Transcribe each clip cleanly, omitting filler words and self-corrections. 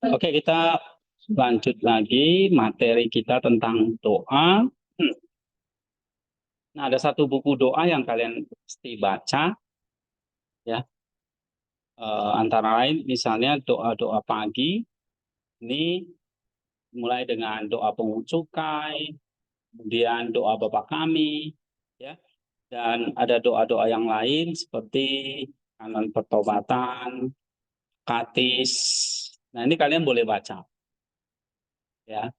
Oke, kita lanjut lagi materi kita tentang doa. Nah, ada satu buku doa yang kalian pasti baca, ya. Antara lain, misalnya doa-doa pagi. Ini mulai dengan doa pungut cukai, kemudian doa Bapa Kami, ya. Dan ada doa-doa yang lain seperti kanan pertobatan, katis. Nah, ini kalian boleh baca, ya.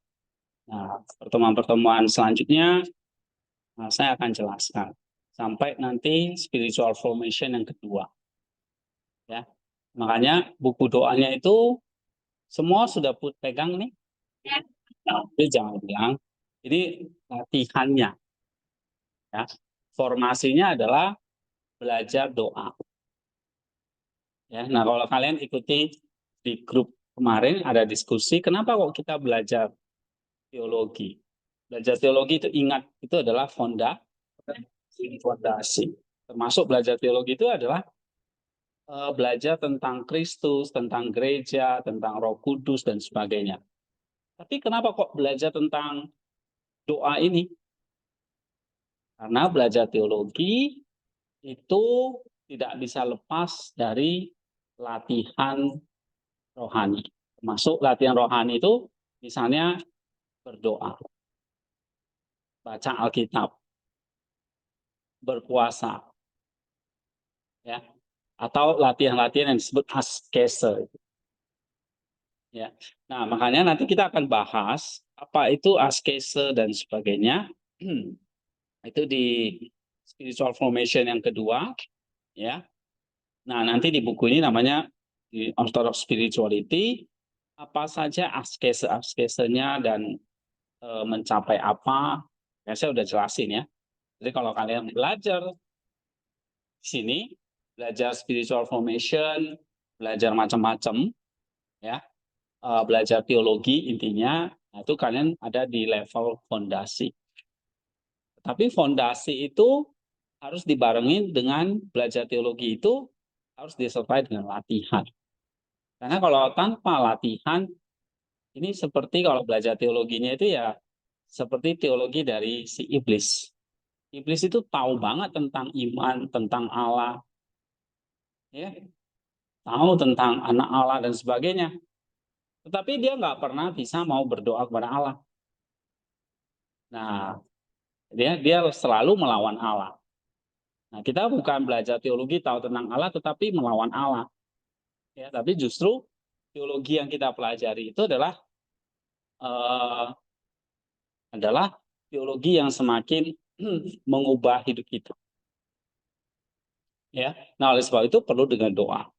Nah, pertemuan-pertemuan selanjutnya saya akan jelaskan sampai nanti spiritual formation yang kedua, ya. Makanya buku doanya itu semua sudah pegang nih. Tapi jangan bilang ini latihannya, ya. Formasinya adalah belajar doa, ya. Nah, kalau kalian ikuti di grup kemarin ada diskusi kenapa kok kita belajar teologi. Belajar teologi itu ingat itu adalah fondasi. Termasuk belajar teologi itu adalah belajar tentang Kristus, tentang gereja, tentang Roh Kudus dan sebagainya. Tapi kenapa kok belajar tentang doa ini? Karena belajar teologi itu tidak bisa lepas dari latihan rohani. Termasuk latihan rohani itu misalnya berdoa, baca Alkitab, berpuasa, ya, atau latihan-latihan yang disebut askese. Ya. Nah, makanya nanti kita akan bahas apa itu askese dan sebagainya. Itu di spiritual formation yang kedua, ya. Nah, nanti di buku ini namanya di Orthodox Spirituality, apa saja askese-askesenya dan mencapai apa, ya saya udah jelasin ya. Jadi kalau kalian belajar di sini, belajar spiritual formation, belajar macam-macam, ya, belajar teologi intinya, nah itu kalian ada di level fondasi. Tapi fondasi itu harus dibarengin dengan belajar teologi itu harus disertai dengan latihan. Karena kalau tanpa latihan, ini seperti kalau belajar teologinya itu ya seperti teologi dari si iblis. Iblis itu tahu banget tentang iman, tentang Allah, ya, tahu tentang anak Allah dan sebagainya. Tetapi dia nggak pernah bisa mau berdoa kepada Allah. Nah, dia selalu melawan Allah. Nah, kita bukan belajar teologi tahu tentang Allah, tetapi melawan Allah. Ya, tapi justru teologi yang kita pelajari itu uh, adalah teologi yang semakin mengubah hidup kita. Ya, nah oleh sebab itu perlu dengan doa.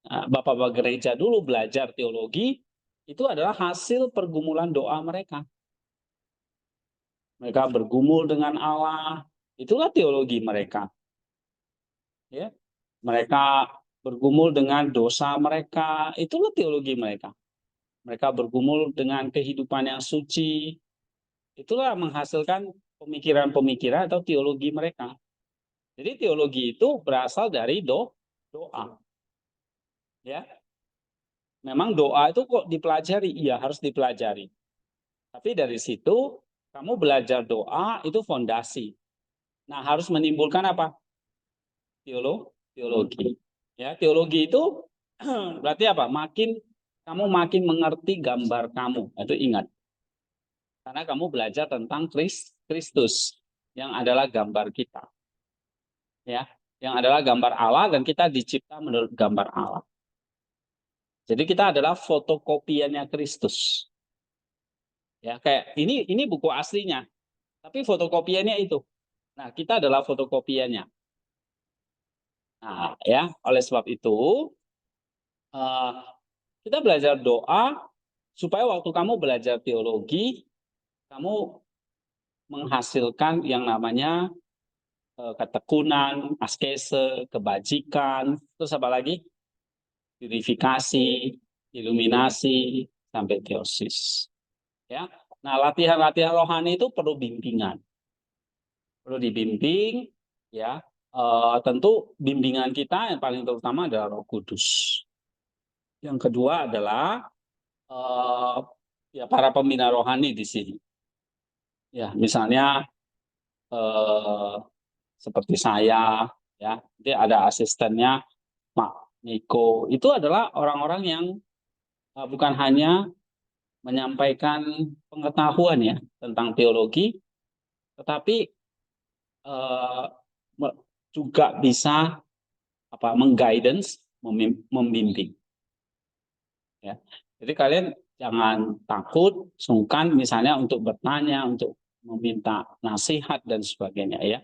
Nah, Bapak-bapak gereja dulu belajar teologi itu adalah hasil pergumulan doa mereka. Mereka bergumul dengan Allah, itulah teologi mereka. Ya, mereka bergumul dengan dosa mereka, itulah teologi mereka. Mereka bergumul dengan kehidupan yang suci, itulah menghasilkan pemikiran-pemikiran atau teologi mereka. Jadi teologi itu berasal dari doa. Ya, memang doa itu kok dipelajari, iya harus dipelajari. Tapi dari situ kamu belajar doa itu fondasi. Nah, harus menimbulkan apa? Teologi. Ya, teologi itu berarti apa? Kamu makin mengerti gambar kamu. Itu ingat. Karena kamu belajar tentang Kristus yang adalah gambar kita. Ya, yang adalah gambar Allah dan kita dicipta menurut gambar Allah. Jadi kita adalah fotokopiannya Kristus. Ya, kayak ini buku aslinya, tapi fotokopiannya itu. Nah, kita adalah fotokopiannya. Nah, ya, oleh sebab itu uh, kita belajar doa supaya waktu kamu belajar teologi, kamu menghasilkan yang namanya ketekunan, askese, kebajikan, terus apa lagi? Purifikasi, iluminasi, sampai teosis. Ya. Nah, latihan-latihan rohani itu perlu bimbingan. Perlu dibimbing, ya. Tentu bimbingan kita yang paling terutama adalah Roh Kudus. Yang kedua adalah ya para pembina rohani di sini. Ya, misalnya seperti saya, ya, nanti ada asistennya Pak Niko. Itu adalah orang-orang yang bukan hanya menyampaikan pengetahuan ya tentang teologi, tetapi eh, juga bisa mengguidance, membimbing. Ya. Jadi kalian jangan takut, sungkan misalnya untuk bertanya, untuk meminta nasihat dan sebagainya ya.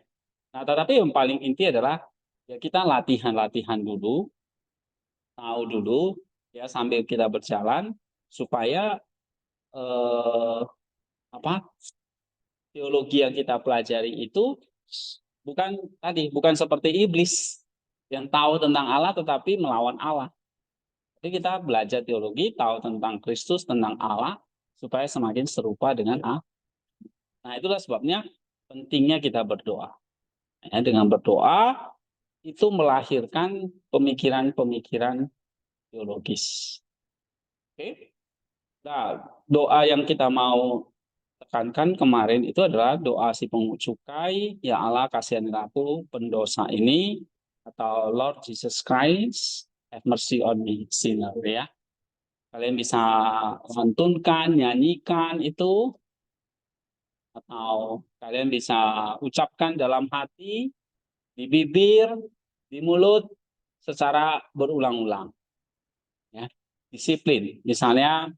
Nah, tetapi yang paling inti adalah ya kita latihan-latihan dulu, tahu dulu ya sambil kita berjalan supaya eh, apa teologi yang kita pelajari itu bukan seperti iblis yang tahu tentang Allah tetapi melawan Allah. Jadi kita belajar teologi, tahu tentang Kristus, tentang Allah, supaya semakin serupa dengan Allah. Nah, itulah sebabnya pentingnya kita berdoa. Ya, dengan berdoa, itu melahirkan pemikiran-pemikiran teologis. Oke? Nah, doa yang kita mau tekankan kemarin itu adalah doa si pungut cukai, ya Allah kasihanilah aku pendosa ini, atau Lord Jesus Christ, have mercy on me, sinner ya. Kalian bisa lantunkan, nyanyikan itu, atau kalian bisa ucapkan dalam hati, di bibir, di mulut, secara berulang-ulang. Ya. Disiplin. Misalnya,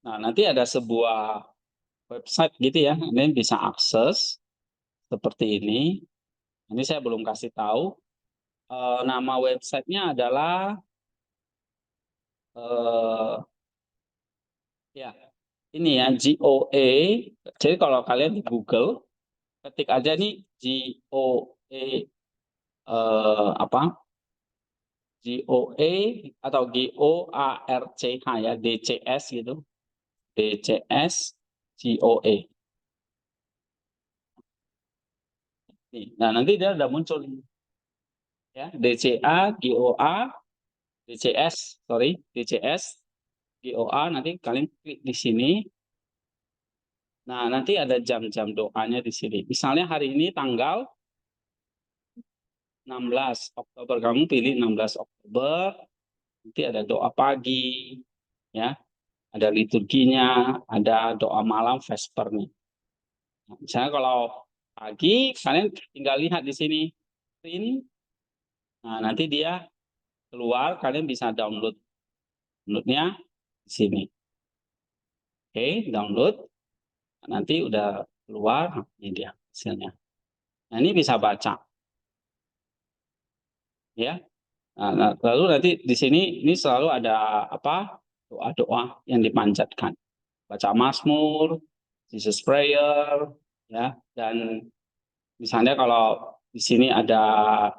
nah nanti ada sebuah website gitu ya, kalian bisa akses seperti ini. Ini saya belum kasih tahu. Nama websitenya adalah ya ini ya GOA. Jadi kalau kalian di Google ketik aja nih GOA apa GOA atau GOARCH ya DCS gitu DCS GOA. Nah nanti dia udah muncul ya DCA GOA DCS DCS GOA nanti kalian klik di sini. Nah nanti ada jam-jam doanya di sini. Misalnya hari ini tanggal 16 Oktober, kamu pilih 16 Oktober, nanti ada doa pagi, ya, ada liturginya, ada doa malam vespernya. Nah, misalnya kalau pagi, kalian tinggal lihat di sini, print, nah nanti dia keluar, kalian bisa downloadnya di sini. Oke, download, nanti udah keluar, ini dia hasilnya. Nah ini bisa baca, ya. Nah, lalu nanti di sini ini selalu ada doa-doa yang dipanjatkan. Baca Mazmur, Jesus Prayer, ya. Dan misalnya kalau di sini ada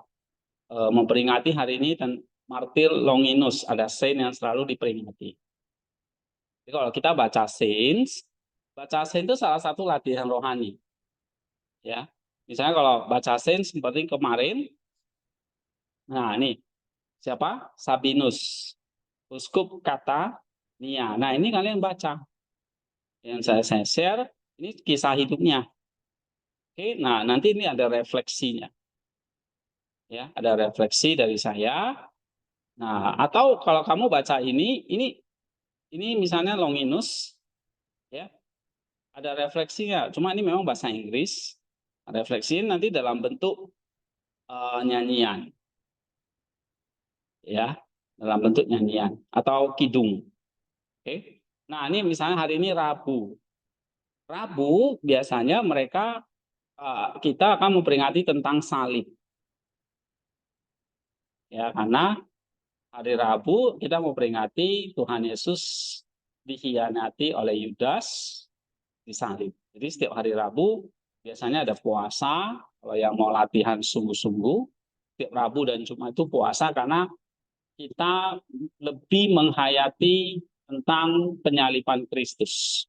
memperingati hari ini dan Martir Longinus, ada saint yang selalu diperingati. Jadi kalau kita baca saint itu salah satu latihan rohani. Ya. Misalnya kalau baca saint seperti kemarin, nah ini siapa? Sabinus, uskup kata Nia. Nah ini kalian baca. Yang saya share ini kisah hidupnya. Oke, nah nanti ini ada refleksinya. Ya, ada refleksi dari saya. Nah, atau kalau kamu baca ini misalnya Longinus, ya, ada refleksinya. Cuma ini memang bahasa Inggris. Refleksi nanti dalam bentuk nyanyian, ya, dalam bentuk nyanyian atau kidung. Oke. Nah, ini misalnya hari ini Rabu. Rabu biasanya kita akan memperingati tentang salib. Ya, karena hari Rabu kita memperingati Tuhan Yesus dikhianati oleh Yudas, disalib. Jadi setiap hari Rabu biasanya ada puasa. Kalau yang mau latihan sungguh-sungguh, setiap Rabu dan Jumat itu puasa karena kita lebih menghayati tentang penyaliban Kristus.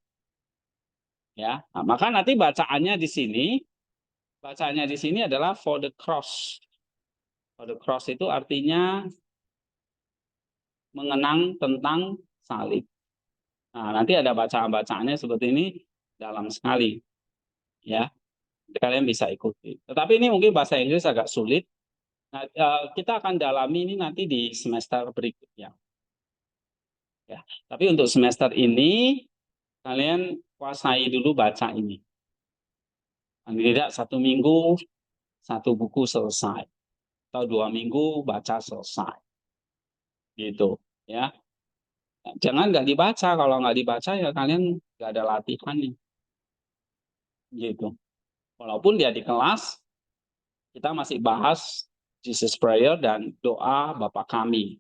Ya, nah, maka nanti bacaannya di sini, adalah for the cross. For the cross itu artinya mengenang tentang salib. Nah, nanti ada bacaan-bacaannya seperti ini dalam sekali, ya. Kalian bisa ikuti. Tetapi ini mungkin bahasa Inggris agak sulit. Nah, kita akan dalami ini nanti di semester berikutnya. Ya. Tapi untuk semester ini kalian kuasai dulu baca ini. Tidak 1 minggu 1 buku selesai atau 2 minggu baca selesai, gitu, ya. Jangan nggak dibaca. Kalau nggak dibaca ya kalian nggak ada latihan nih, gitu. Walaupun dia di kelas kita masih bahas Jesus Prayer dan doa Bapa Kami.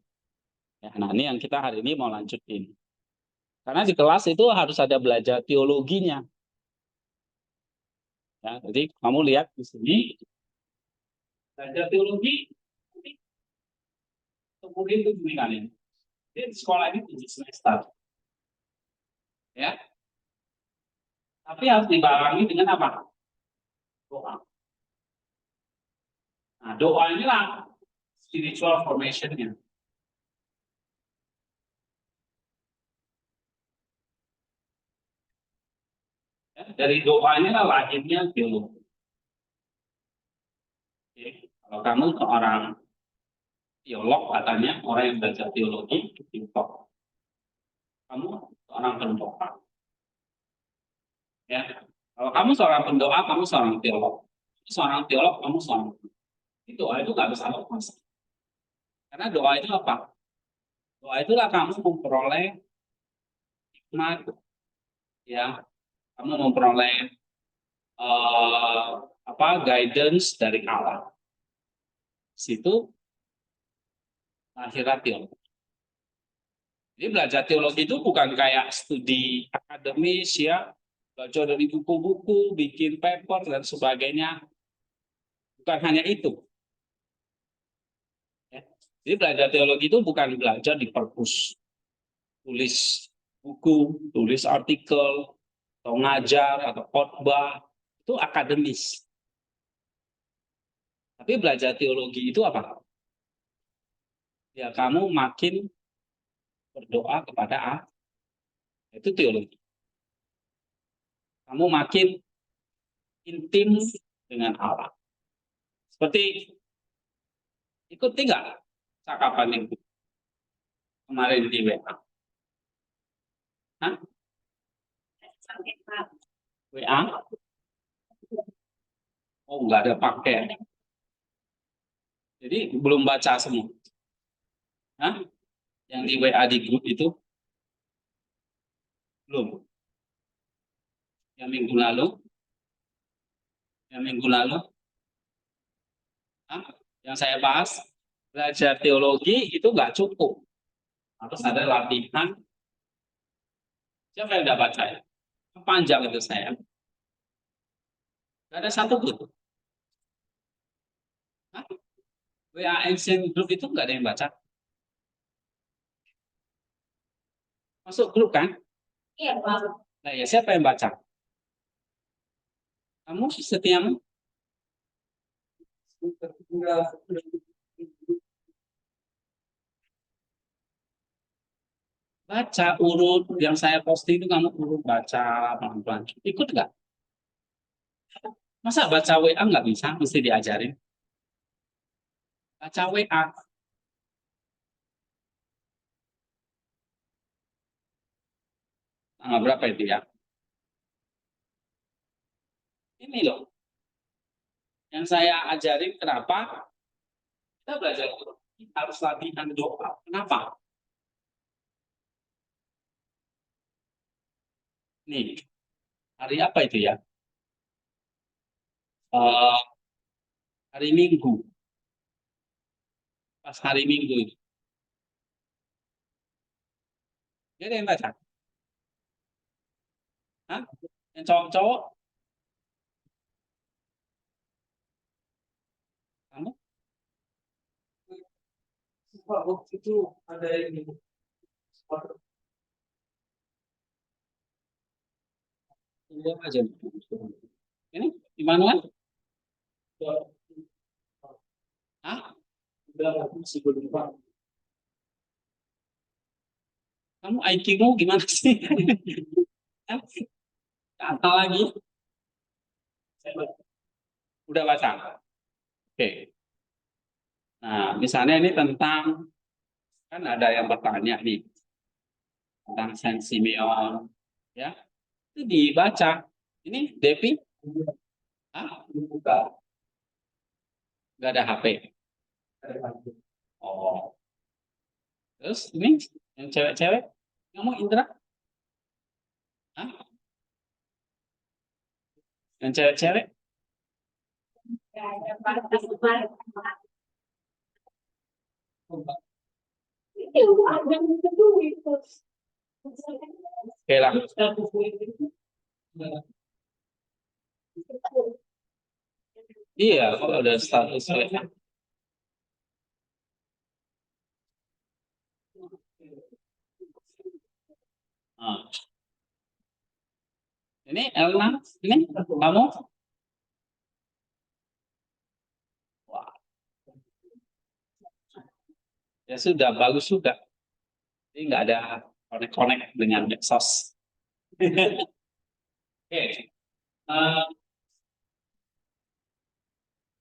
Ya, nah ini yang kita hari ini mau lanjutin. Karena di kelas itu harus ada belajar teologinya. Ya, jadi kamu lihat di sini belajar teologi, kemudian itu gini kalian. Jadi sekolah ini 7 semester, ya. Tapi harus dibarengi dengan apa? Doa. Nah, doa inilah spiritual formation-nya. Ya, dari doa inilah lahirnya teologi. Oke. Kalau kamu seorang teolog, katanya orang yang belajar teologi, teolog. Kamu seorang pendoa. Ya. Kalau kamu seorang pendoa, kamu seorang teolog. Seorang teolog, kamu seorang pendoa. Doa itu nggak bisa lepas. Karena doa itu apa? Doa itulah kamu memperoleh hikmat, ya. Kamu memperoleh guidance dari Allah. Situ lahirnya teologi. Jadi belajar teologi itu bukan kayak studi akademis, ya, belajar dari buku-buku, bikin paper dan sebagainya. Bukan hanya itu. Ya. Jadi belajar teologi itu bukan belajar di perpus, tulis buku, tulis artikel, atau ngajar, atau khotbah, itu akademis. Tapi belajar teologi itu apa? Ya kamu makin berdoa kepada Allah. Itu teologi. Kamu makin intim dengan Allah. Seperti ikuti nggak cakapan itu kemarin di WA? Hah? WA? Oh, nggak ada pakai. Jadi belum baca semua. Hah? Yang di WA di grup itu belum. Yang minggu lalu, yang minggu lalu, hah? Yang saya bahas belajar teologi itu nggak cukup. Harus ada latihan. Siapa yang udah baca ya? Panjang itu saya. Nggak ada satu grup. Hah? WA Ancient Group itu nggak ada yang baca. Masuk grup kan? Iya, Pak. Nah, ya siapa yang baca? Kamu setiap baca urut yang saya posting itu, kamu urut baca pelan-pelan. Ikut nggak? Masa baca WA nggak bisa? Mesti diajarin. Baca WA. Tanggal berapa itu ya? Ini loh. Yang saya ajarin kenapa kita belajar kita harus latihan doa. Kenapa? Nih, hari apa itu ya? Eh, hari Minggu. Pas hari Minggu itu. Dia ada yang baca? Hah? Yang cowok-cowok? Kamu? Waktu itu ada ini. Iya aja. Ini Immanuel? Hah? Udah masih belum. Kamu IQ-mu gimana sih? Kata lagi. Udah baca. Oke. Nah, misalnya ini tentang, kan ada yang bertanya nih tentang sensimion, ya. Itu dibaca. Ini Devi, ah, nggak ada HP. Oh, terus ini yang cewek-cewek, kamu Indra, ah, yang cewek-cewek, oke lah. Iya, kalau ada status WA. Ah. Ini Elna, ini kamu, wah, ya sudah bagus juga. Ini nggak ada konek-konek dengan medsos. Oke, eh,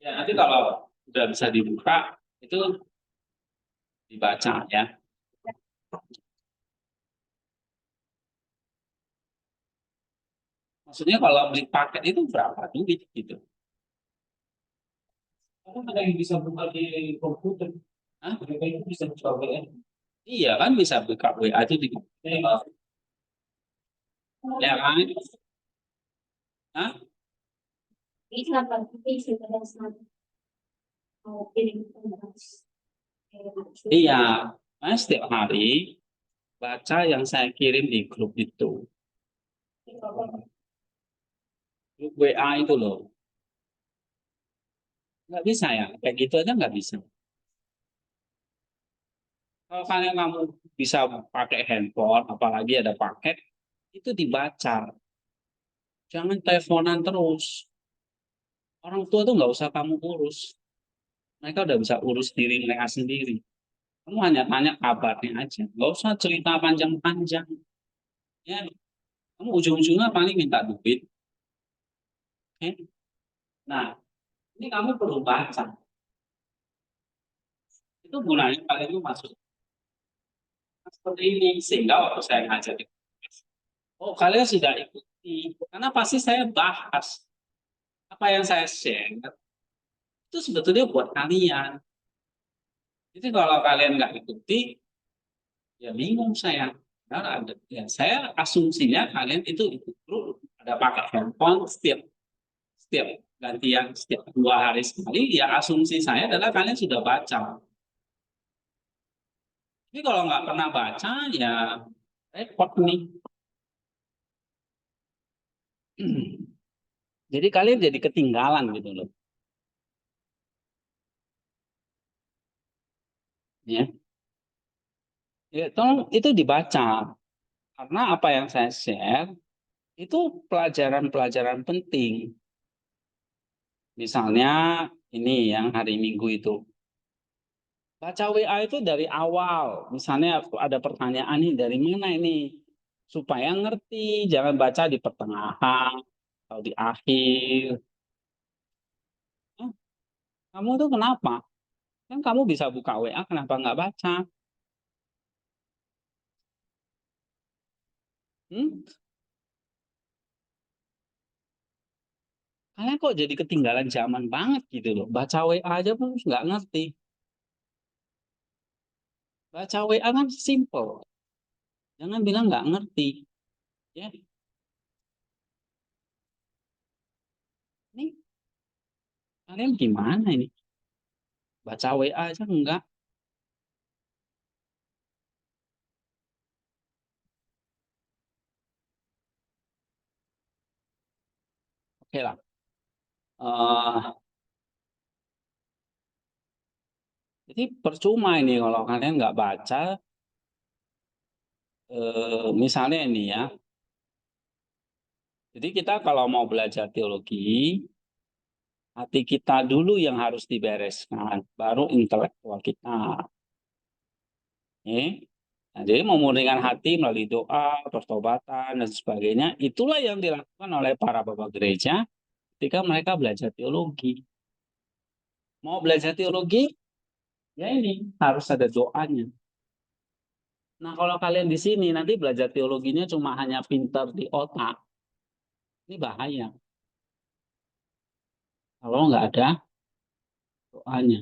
ya nanti kalau sudah bisa dibuka itu dibaca ya. Maksudnya kalau beli paket itu berapa duit gitu? Kan ada yang bisa buka di komputer. Hah? Mereka itu bisa buka WA. Iya kan bisa buka WA aja di komputer. Ya kan? Hah? Iya, mas setiap hari baca yang saya kirim di grup itu. Grup WA itu loh. Nggak bisa ya, kayak gitu aja nggak bisa. Kalau kalian kamu bisa pakai handphone, apalagi ada paket, itu dibaca. Jangan teleponan terus. Orang tua tuh nggak usah kamu urus. Mereka udah bisa urus diri mereka sendiri. Kamu hanya tanya kabarnya aja. Nggak usah cerita panjang-panjang. Ya, kamu ujung-ujungnya paling minta duit. Oke? Nah, ini kamu perlu baca. Itu gunanya kalian itu masuk seperti ini. Sehingga waktu saya ngajarin, oh kalian sudah ikuti. Karena pasti saya bahas. Apa yang saya share, itu sebetulnya buat kalian. Jadi kalau kalian nggak ikuti, ya bingung saya. Karena ada, ya saya asumsinya kalian itu ikut terus. Ada pakai handphone setiap gantian setiap 2 hari sekali. Ya asumsi saya adalah kalian sudah baca. Tapi kalau nggak pernah baca, ya repot nih. Jadi kalian jadi ketinggalan gitu loh. Ya, ya tolong itu dibaca. Karena apa yang saya share itu pelajaran-pelajaran penting. Misalnya ini yang hari Minggu itu. Baca WA itu dari awal. Misalnya ada pertanyaan nih dari mana ini? Supaya ngerti, jangan baca di pertengahan atau di akhir. "Hah, kamu tuh kenapa? Kan kamu bisa buka WA, kenapa nggak baca? Hmm? Kalian kok jadi ketinggalan zaman banget gitu loh. Baca WA aja pun nggak ngerti. Baca WA kan simple. Jangan bilang nggak ngerti. Ya, ini kalian gimana ini? Baca WA aja enggak? Oke lah. Eh, jadi percuma ini kalau kalian nggak baca. Misalnya ini ya. Jadi kita kalau mau belajar teologi, hati kita dulu yang harus dibereskan, baru intelektual kita. Eh? Nah, jadi memurnikan hati melalui doa, pertobatan, dan sebagainya, itulah yang dilakukan oleh para bapak gereja ketika mereka belajar teologi. Mau belajar teologi, ya ini harus ada doanya. Nah, kalau kalian di sini nanti belajar teologinya cuma hanya pinter di otak, ini bahaya. Kalau nggak ada doanya,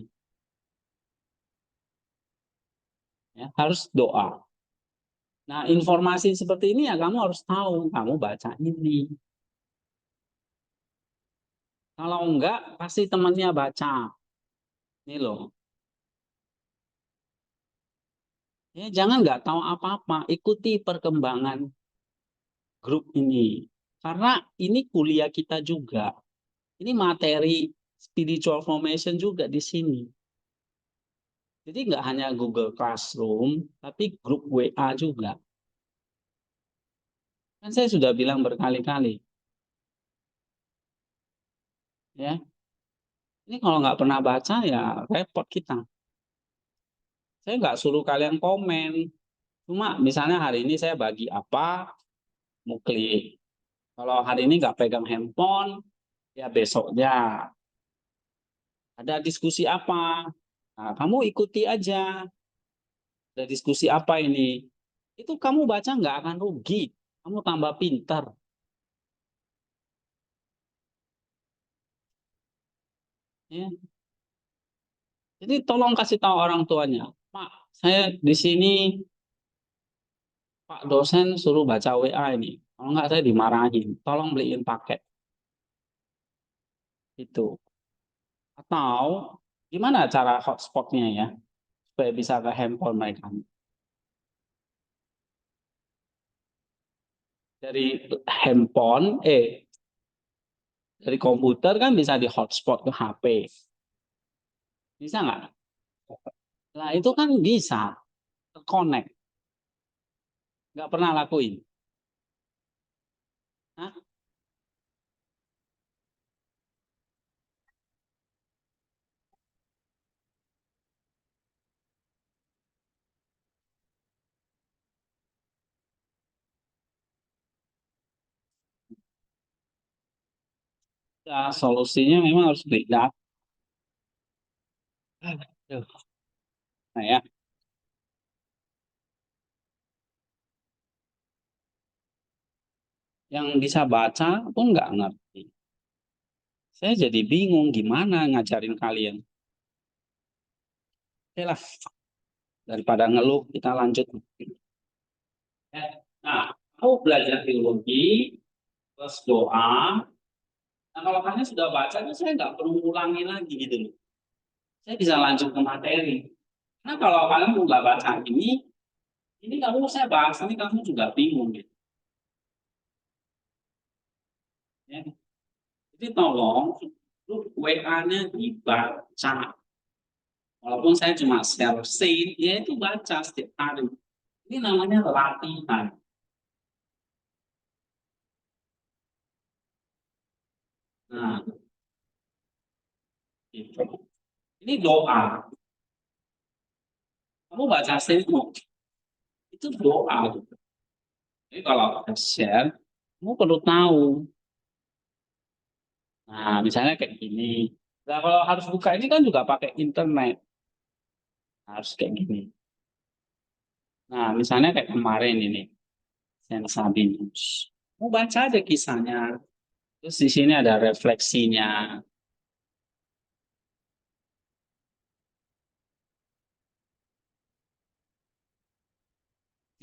ya, harus doa. Nah, informasi seperti ini ya kamu harus tahu, kamu baca ini. Kalau enggak, pasti temannya baca. Ini loh. Ya, jangan nggak tahu apa-apa, ikuti perkembangan grup ini. Karena ini kuliah kita juga. Ini materi spiritual formation juga di sini. Jadi nggak hanya Google Classroom, tapi grup WA juga. Kan saya sudah bilang berkali-kali, ya. Ini kalau nggak pernah baca ya repot kita. Saya nggak suruh kalian komen. Cuma misalnya hari ini saya bagi apa, mau klik. Kalau hari ini nggak pegang handphone, ya besoknya ada diskusi apa. Nah, kamu ikuti aja. Ada diskusi apa ini? Itu kamu baca nggak akan rugi. Kamu tambah pintar. Ya. Jadi tolong kasih tahu orang tuanya. Pak, saya di sini Pak dosen suruh baca WA ini. Kalau nggak saya dimarahin. Tolong beliin paket. Itu. Atau gimana cara hotspotnya ya? Supaya bisa ke handphone mereka. Dari handphone, dari komputer kan bisa di hotspot ke HP. Bisa nggak? Nah itu kan bisa. Connect. Nggak pernah lakuin. Hah? Ya, solusinya memang harus beli data. Nah ya, yang bisa baca pun nggak ngerti. Saya jadi bingung gimana ngajarin kalian. Oke lah, daripada ngeluh, kita lanjut. Ya. Nah, aku belajar teologi, terus doa. Nah, kalau kalian sudah baca, saya nggak perlu ulangi lagi gitu loh. Saya bisa lanjut ke materi. Nah, kalau kalian nggak baca ini kamu saya bahas ini kamu juga bingung gitu. Ya. Jadi tolong WA-nya dibaca. Walaupun saya cuma share save, ya itu baca setiap hari. Ini namanya latihan. Nah, gitu. Ini doa. Kamu baca save itu doa. Jadi kalau kita share, kamu perlu tahu. Nah, misalnya kayak gini. Nah, kalau harus buka ini kan juga pakai internet. Harus kayak gini. Nah, misalnya kayak kemarin ini, Sensabinus. Mau baca aja kisahnya. Terus di sini ada refleksinya.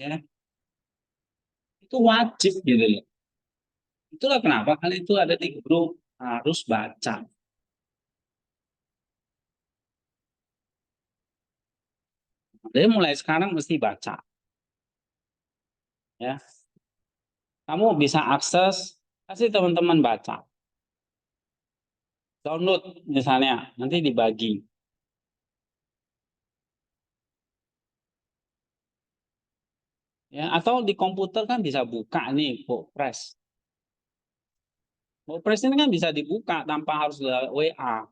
Ya, itu wajib gitu loh. Itulah kenapa kalian itu ada di grup harus baca. Jadi mulai sekarang mesti baca. Ya, kamu bisa akses, kasih teman-teman baca. Download misalnya, nanti dibagi. Ya, atau di komputer kan bisa buka nih, Bookpress. Bookpress ini kan bisa dibuka tanpa harus lewat WA.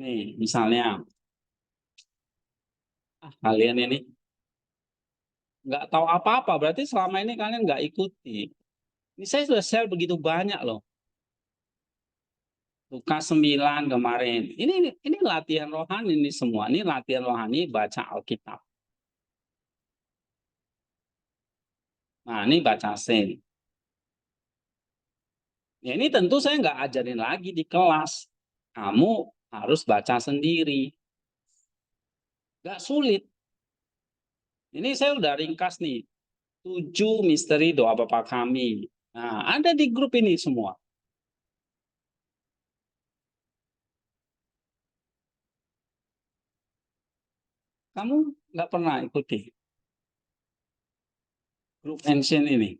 Nih, misalnya, Kalian ini nggak tahu apa-apa, berarti selama ini kalian nggak ikuti. Ini saya sudah share begitu banyak loh. Lukas 9 kemarin. Ini latihan rohani ini semua. Ini latihan rohani baca Alkitab. Nah, ini baca sen. Ya, ini tentu saya nggak ajarin lagi di kelas. Kamu harus baca sendiri. Nggak sulit. Ini saya udah ringkas nih. 7 misteri doa Bapa kami. Nah, ada di grup ini semua. Kamu nggak pernah ikuti grup ancient ini.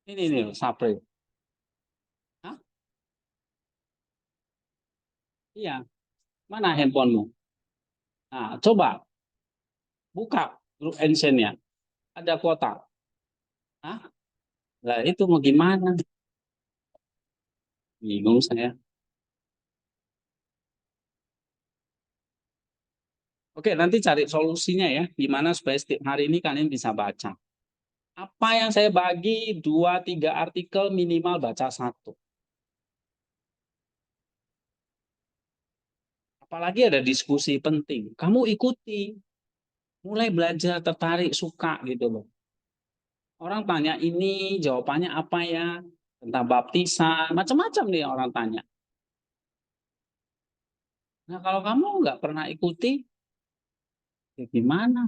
Ini nih, Sapri. Hah? Iya. Mana handphonemu? Nah, coba buka grup ancient-nya. Ada kuota. Hah? Lah itu mau gimana? Bingung saya. Oke, nanti cari solusinya ya. Gimana supaya setiap hari ini kalian bisa baca. Apa yang saya bagi 2-3 artikel minimal baca satu. Apalagi ada diskusi penting. Kamu ikuti. Mulai belajar tertarik suka gitu loh. Orang tanya ini, jawabannya apa ya? Tentang baptisan, macam-macam nih orang tanya. Nah, kalau kamu nggak pernah ikuti, ya gimana?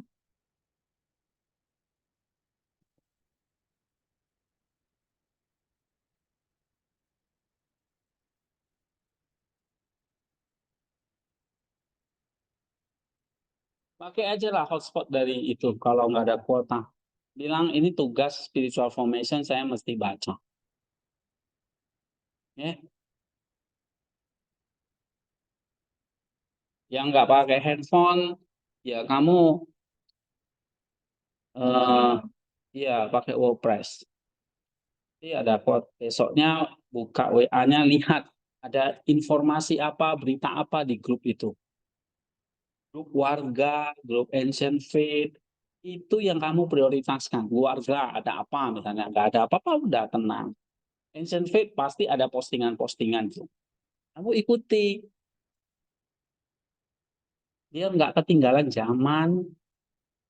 Pakai aja lah hotspot dari itu kalau nggak ada kuota. Bilang ini tugas spiritual formation saya mesti baca. Ya, yang nggak pakai handphone, ya kamu eh ya pakai WordPress. Jadi ada quote besoknya buka WA-nya lihat ada informasi apa, berita apa di grup itu. Grup warga, grup ancient faith, itu yang kamu prioritaskan. Keluarga ada apa misalnya, nggak ada apa-apa udah tenang. Ancient faith pasti ada postingan-postingan tuh. Kamu ikuti, dia nggak ketinggalan zaman.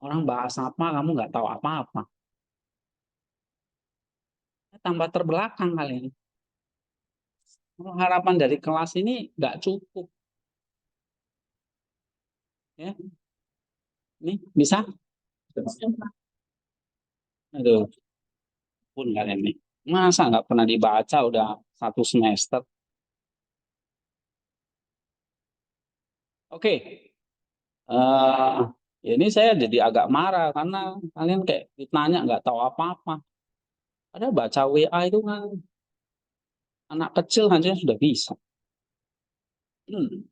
Orang bahas apa, kamu nggak tahu apa-apa. Tambah terbelakang kalian. Harapan dari kelas ini nggak cukup. Ya, ini bisa? Aduh, pun kalian nih. Masa nggak pernah dibaca udah 1 semester? Oke, eh ini saya jadi agak marah karena kalian kayak ditanya nggak tahu apa-apa. Ada baca WA itu kan anak kecil aja sudah bisa. Hmm.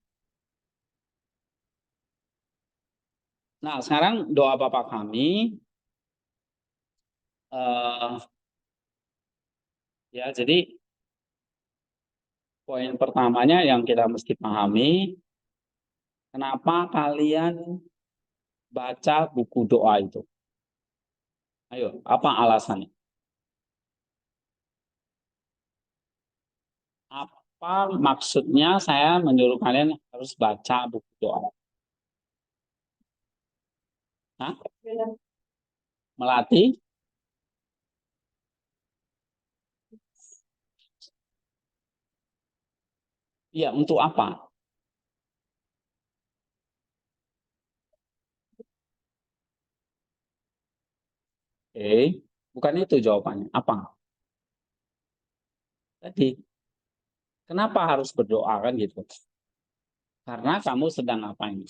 Nah, sekarang doa Bapa kami, eh ya jadi poin pertamanya yang kita mesti pahami, kenapa kalian baca buku doa itu? Ayo, apa alasannya? Apa maksudnya saya menyuruh kalian harus baca buku doa? Hah? Melatih? Iya, untuk apa? Oke, bukan itu jawabannya. Apa? Tadi, kenapa harus berdoa kan gitu? Karena kamu sedang ngapain?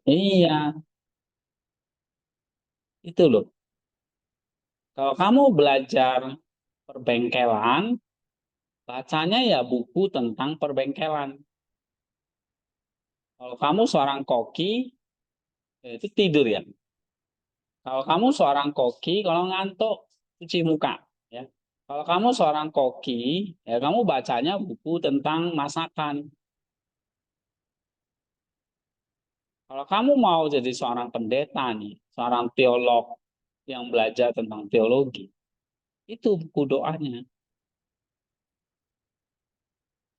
Iya, itu loh. Kalau kamu belajar perbengkelan, bacanya ya buku tentang perbengkelan. Kalau kamu seorang koki, ya itu tidur ya. Kalau kamu seorang koki, kalau ngantuk, cuci muka. Ya. Kalau kamu seorang koki, ya kamu bacanya buku tentang masakan. Kalau kamu mau jadi seorang pendeta nih, seorang teolog yang belajar tentang teologi, itu buku doanya,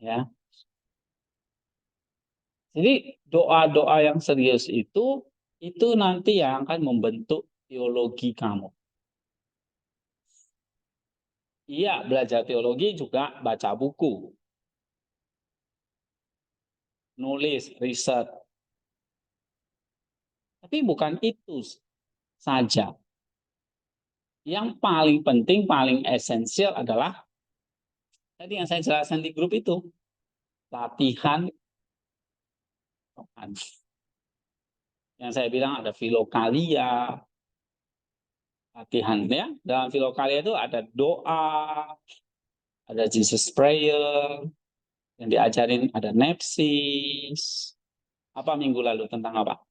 ya. Jadi doa-doa yang serius itu nanti yang akan membentuk teologi kamu. Iya, belajar teologi juga baca buku, nulis, riset. Tapi bukan itu saja. Yang paling penting, paling esensial adalah tadi yang saya jelaskan di grup itu, latihan. Yang saya bilang ada filokalia, latihan ya. Dalam filokalia itu ada doa, ada Jesus Prayer, yang diajarin ada nepsis. Apa minggu lalu tentang apa?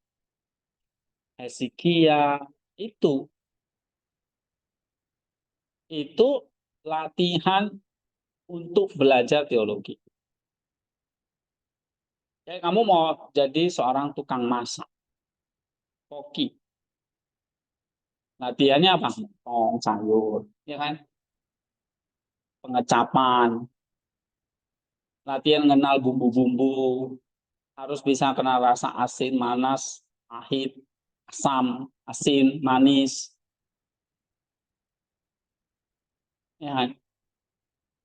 Hezekia. Itu latihan untuk belajar teologi. Kayak kamu mau jadi seorang tukang masak, koki. Latihannya apa? Potong sayur, ya kan? Pengecapan, latihan mengenal bumbu-bumbu, harus bisa kenal rasa asin, manas, pahit, asam, asin, manis, ya kan?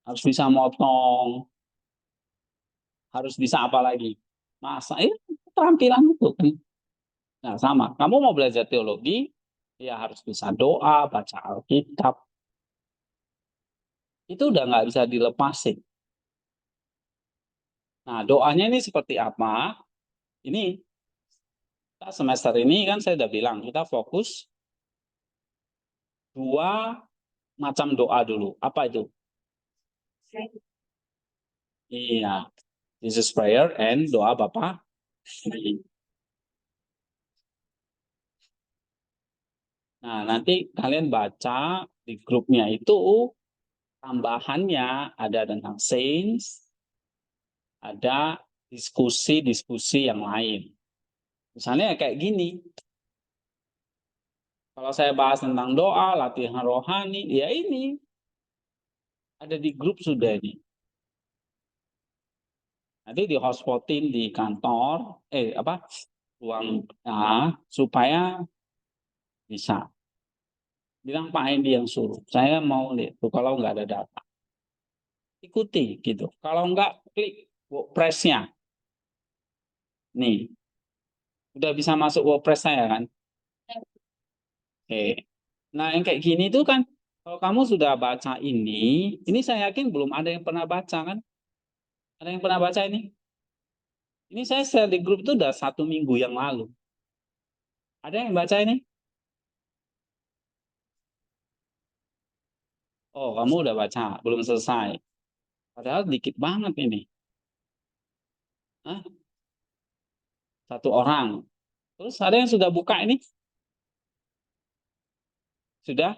Harus bisa motong, harus bisa apa lagi? Masak, keterampilan itu kan. Nah, sama. Kamu mau belajar teologi, ya harus bisa doa, baca Alkitab. Itu udah nggak bisa dilepasin. Nah, doanya ini seperti apa? Ini semester ini kan saya udah bilang, kita fokus 2 macam doa dulu. Apa itu? Iya, Jesus Prayer and doa Bapa. Nah, nanti kalian baca di grupnya itu tambahannya ada tentang saints, ada diskusi-diskusi yang lain. Misalnya kayak gini, kalau saya bahas tentang doa, latihan rohani, ya ini ada di grup sudah ini. Nanti di hotspotin di kantor, ruang supaya bisa. Bilang Pak Endi yang suruh. Saya mau lihat tuh kalau nggak ada data. Ikuti gitu. Kalau nggak klik WordPress-nya. Nih, udah bisa masuk WordPress saya kan? Oke. Nah, yang kayak gini tuh kan kalau kamu sudah baca ini saya yakin belum ada yang pernah baca kan? Ada yang pernah baca ini? Ini saya share di grup itu udah 1 minggu yang lalu. Ada yang baca ini? Oh, kamu udah baca, belum selesai. Padahal dikit banget ini. Hah? 1 orang. Terus ada yang sudah buka ini? Sudah?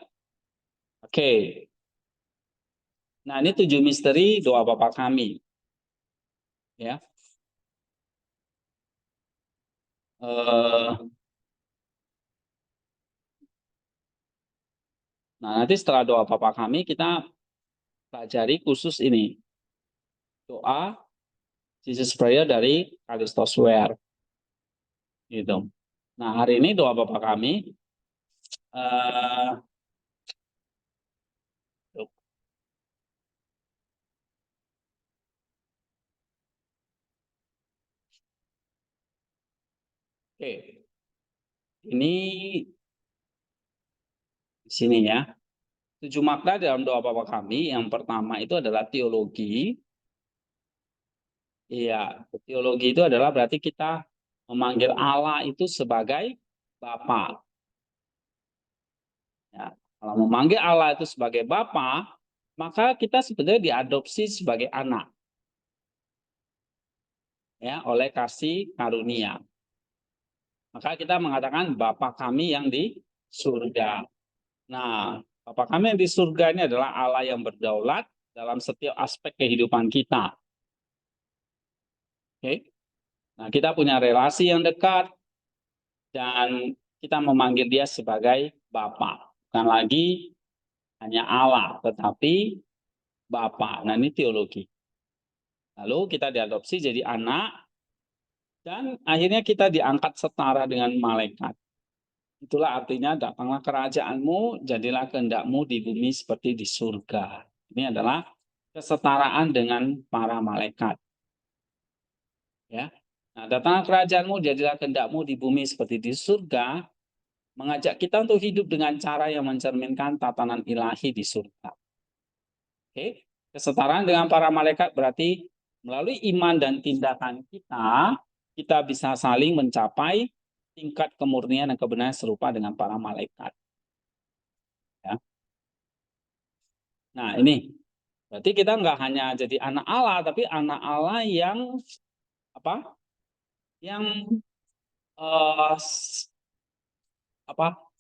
Oke. Nah, ini 7 misteri doa Bapa kami. Ya. Nah, nanti setelah doa Bapa kami kita pelajari khusus ini. Doa Jesus Prayer dari Kalistos Ware. Gitu. Nah, hari ini doa Bapa kami eh, oke. Ini di sini ya. 7 makna dalam doa Bapa kami. Yang pertama itu adalah teologi. Iya, teologi itu adalah berarti kita memanggil Allah itu sebagai Bapa. Ya, kalau memanggil Allah itu sebagai Bapa, maka kita sebetulnya diadopsi sebagai anak. Ya, oleh kasih karunia. Maka kita mengatakan Bapa kami yang di surga. Nah, Bapa kami yang di surga ini adalah Allah yang berdaulat dalam setiap aspek kehidupan kita. Oke. Nah, kita punya relasi yang dekat, dan kita memanggil dia sebagai Bapa. Bukan lagi hanya Allah, tetapi Bapa. Nah, ini teologi. Lalu kita diadopsi jadi anak, dan akhirnya kita diangkat setara dengan malaikat. Itulah artinya datanglah kerajaanmu, jadilah kehendakmu di bumi seperti di surga. Ini adalah kesetaraan dengan para malaikat. Ya. Nah, datanglah kerajaanmu, jadilah kehendakmu di bumi seperti di surga, mengajak kita untuk hidup dengan cara yang mencerminkan tatanan ilahi di surga. Oke, kesetaraan dengan para malaikat berarti melalui iman dan tindakan kita bisa saling mencapai tingkat kemurnian dan kebenaran serupa dengan para malaikat. Ya. Nah, ini berarti kita nggak hanya jadi anak Allah, tapi anak Allah yang apa? Yang eh,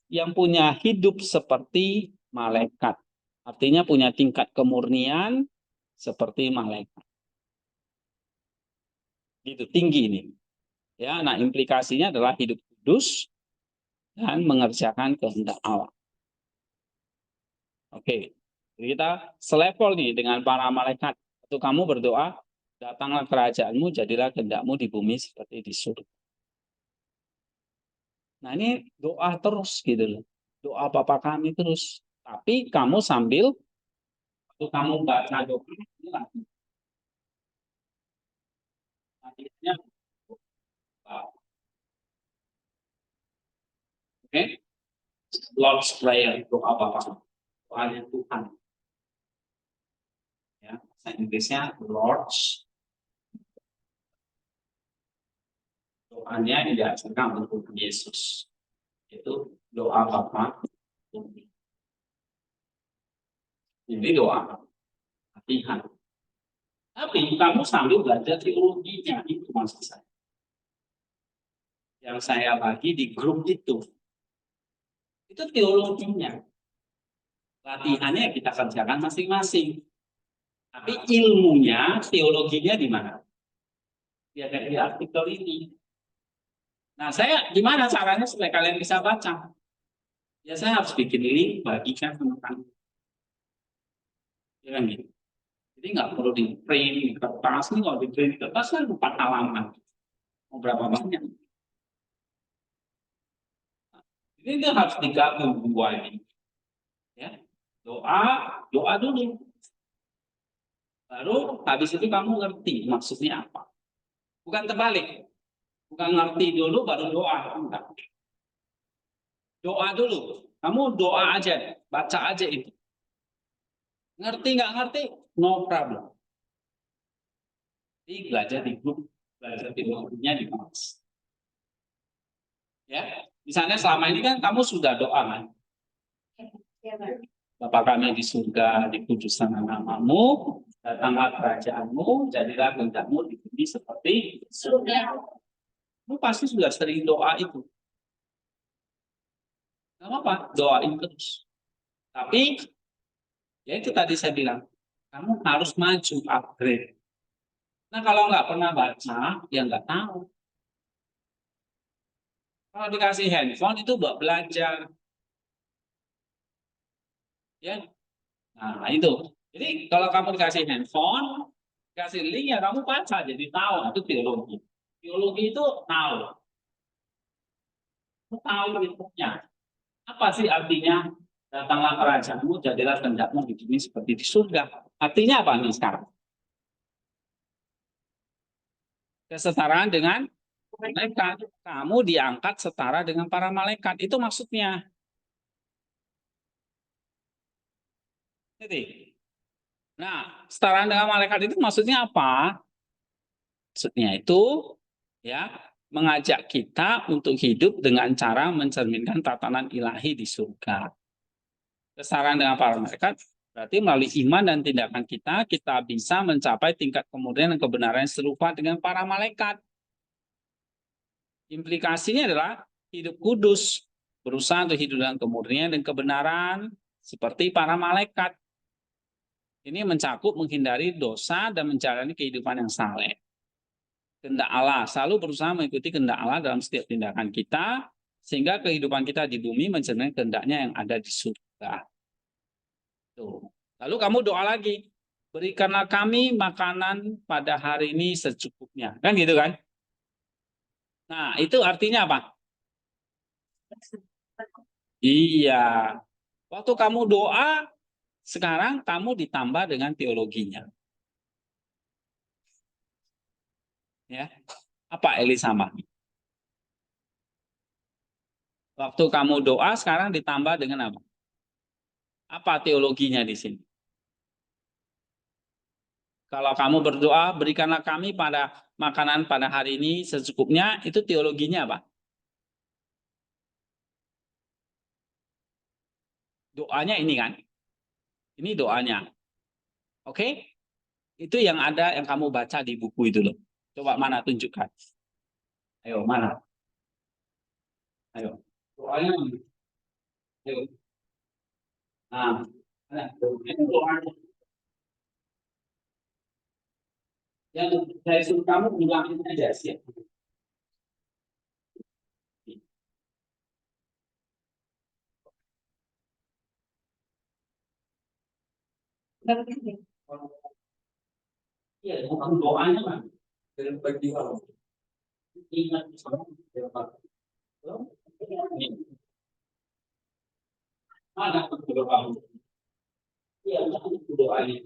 yang punya hidup seperti malaikat. Artinya punya tingkat kemurnian seperti malaikat. Gitu, tinggi ini. Ya, nah implikasinya adalah hidup kudus dan mengerjakan kehendak Allah. Oke. Jadi kita selevel nih dengan para malaikat. Waktu kamu berdoa, datanglah kerajaanmu, jadilah kehendakmu di bumi seperti di surga. Nah, ini doa terus gitu loh. Doa Bapa kami terus. Tapi kamu sambil waktu kamu baca doa ini lagi. Akhirnya, oke, Lord's Prayer, doa Bapa, doanya Tuhan. Ya, bahasa Inggrisnya Lord's. Doanya diajarkan untuk Yesus. Itu doa Bapa. Ini doa latihan. Tapi kamu sambil belajar teologinya, itu maksud saya. Yang saya bagi di grup itu teologinya. Latihannya kita kerjakan masing-masing. Tapi ilmunya, teologinya di mana? Ya kayak di artikel ini. Nah, saya gimana caranya supaya kalian bisa baca? Ya saya harus bikin link, bagikan sama kalian. Ya kan gitu. Jadi nggak perlu di print di kertas. Ini kalau di print di kertas kan 4 halaman. Mau berapa banyak? Ini dia harus digabung dua ini. Ya. Doa dulu. Baru habis itu kamu ngerti maksudnya apa. Bukan terbalik. Bukan ngerti dulu baru doa. Enggak. Doa dulu. Kamu doa aja, baca aja itu. Ngerti nggak ngerti, no problem. Jadi belajar di grup, belajar teologinya di kelas. Ya, misalnya selama ini kan kamu sudah doa kan. Bapa kami di surga, dikuduskanlah namamu, datanglah kerajaanmu, jadilah kehendakmu di bumi seperti surga. Kamu pasti sudah sering doa itu. Gak apa-apa, doain terus. Tapi, ya itu tadi saya bilang, kamu harus maju, upgrade. Nah kalau nggak pernah baca, ya nggak tahu. Kalau dikasih handphone itu buat belajar. Ya, nah itu. Jadi kalau kamu dikasih handphone, dikasih link ya kamu baca jadi tahu. Itu teologi. Teologi itu tahu. Tahu ilmunya. Apa sih artinya datanglah kerajaanmu, jadilah kehendakmu di bumi seperti di surga. Artinya apa nih sekarang? Kesetaraan dengan malaikat. Kamu diangkat setara dengan para malaikat. Itu maksudnya. Jadi, nah, setara dengan malaikat itu maksudnya apa? Maksudnya itu ya mengajak kita untuk hidup dengan cara mencerminkan tatanan ilahi di surga. Kesetaraan dengan para malaikat berarti melalui iman dan tindakan kita bisa mencapai tingkat kemurnian dan kebenaran yang serupa dengan para malaikat. Implikasinya adalah hidup kudus, berusaha untuk hidup dengan kemurnian dan kebenaran seperti para malaikat. Ini mencakup menghindari dosa dan menjalani kehidupan yang saleh. Kehendak Allah, selalu berusaha mengikuti kehendak Allah dalam setiap tindakan kita, Sehingga kehidupan kita di bumi mencerminkan kehendaknya yang ada di surga. Tuh. Lalu kamu doa lagi, berikanlah kami makanan pada hari ini secukupnya. Kan gitu kan? Nah, itu artinya apa? Iya. Waktu kamu doa, sekarang kamu ditambah dengan teologinya. Ya. Apa Elisama? Waktu kamu doa, sekarang ditambah dengan apa? Apa teologinya di sini? Kalau kamu berdoa, berikanlah kami pada makanan pada hari ini secukupnya, itu teologinya apa? Doanya ini kan? Ini doanya. Oke? Itu yang ada yang kamu baca di buku itu loh. Coba mana tunjukkan. Ayo, mana? Ayo. Doanya. Ayo. Nah, itu doanya. Yang saya suruh kamu ulangin aja sih. Iya, bukan doanya kan. Dan bagi orang ingat sama mana kamu? Iya, itu doanya.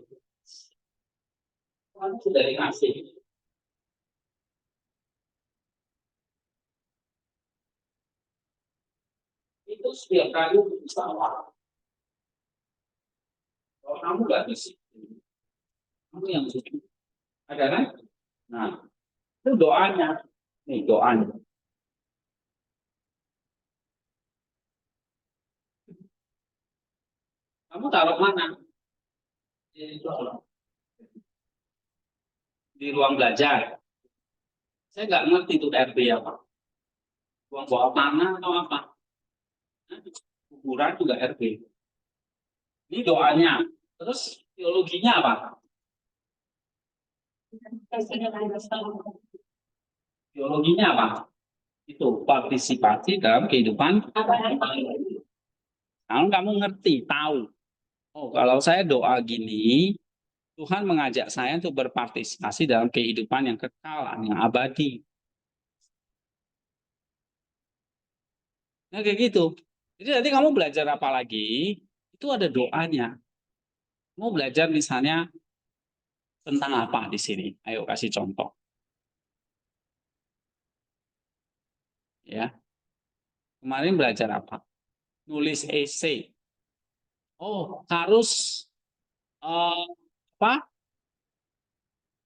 Kan sudah dikasih. Itu setiap kali bisa. Kalau kamu nggak bisa, kamu yang suci. Ada kan? Nah, itu doanya. Nih doanya. Kamu taruh mana? Di ruang belajar. Saya nggak ngerti itu RB apa. Ruang bawah tanah atau apa? Kuburan juga RB. Ini doanya. Terus teologinya apa? Teologinya apa? Itu partisipasi dalam kehidupan. Kalau kamu ngerti, tahu. Oh, kalau saya doa gini, Tuhan mengajak saya untuk berpartisipasi dalam kehidupan yang kekal, yang abadi. Nah, kayak gitu. Jadi nanti kamu belajar apa lagi, itu ada doanya. Mau belajar misalnya tentang apa di sini? Ayo kasih contoh. Ya, kemarin belajar apa? Nulis esai. Oh, harus apa?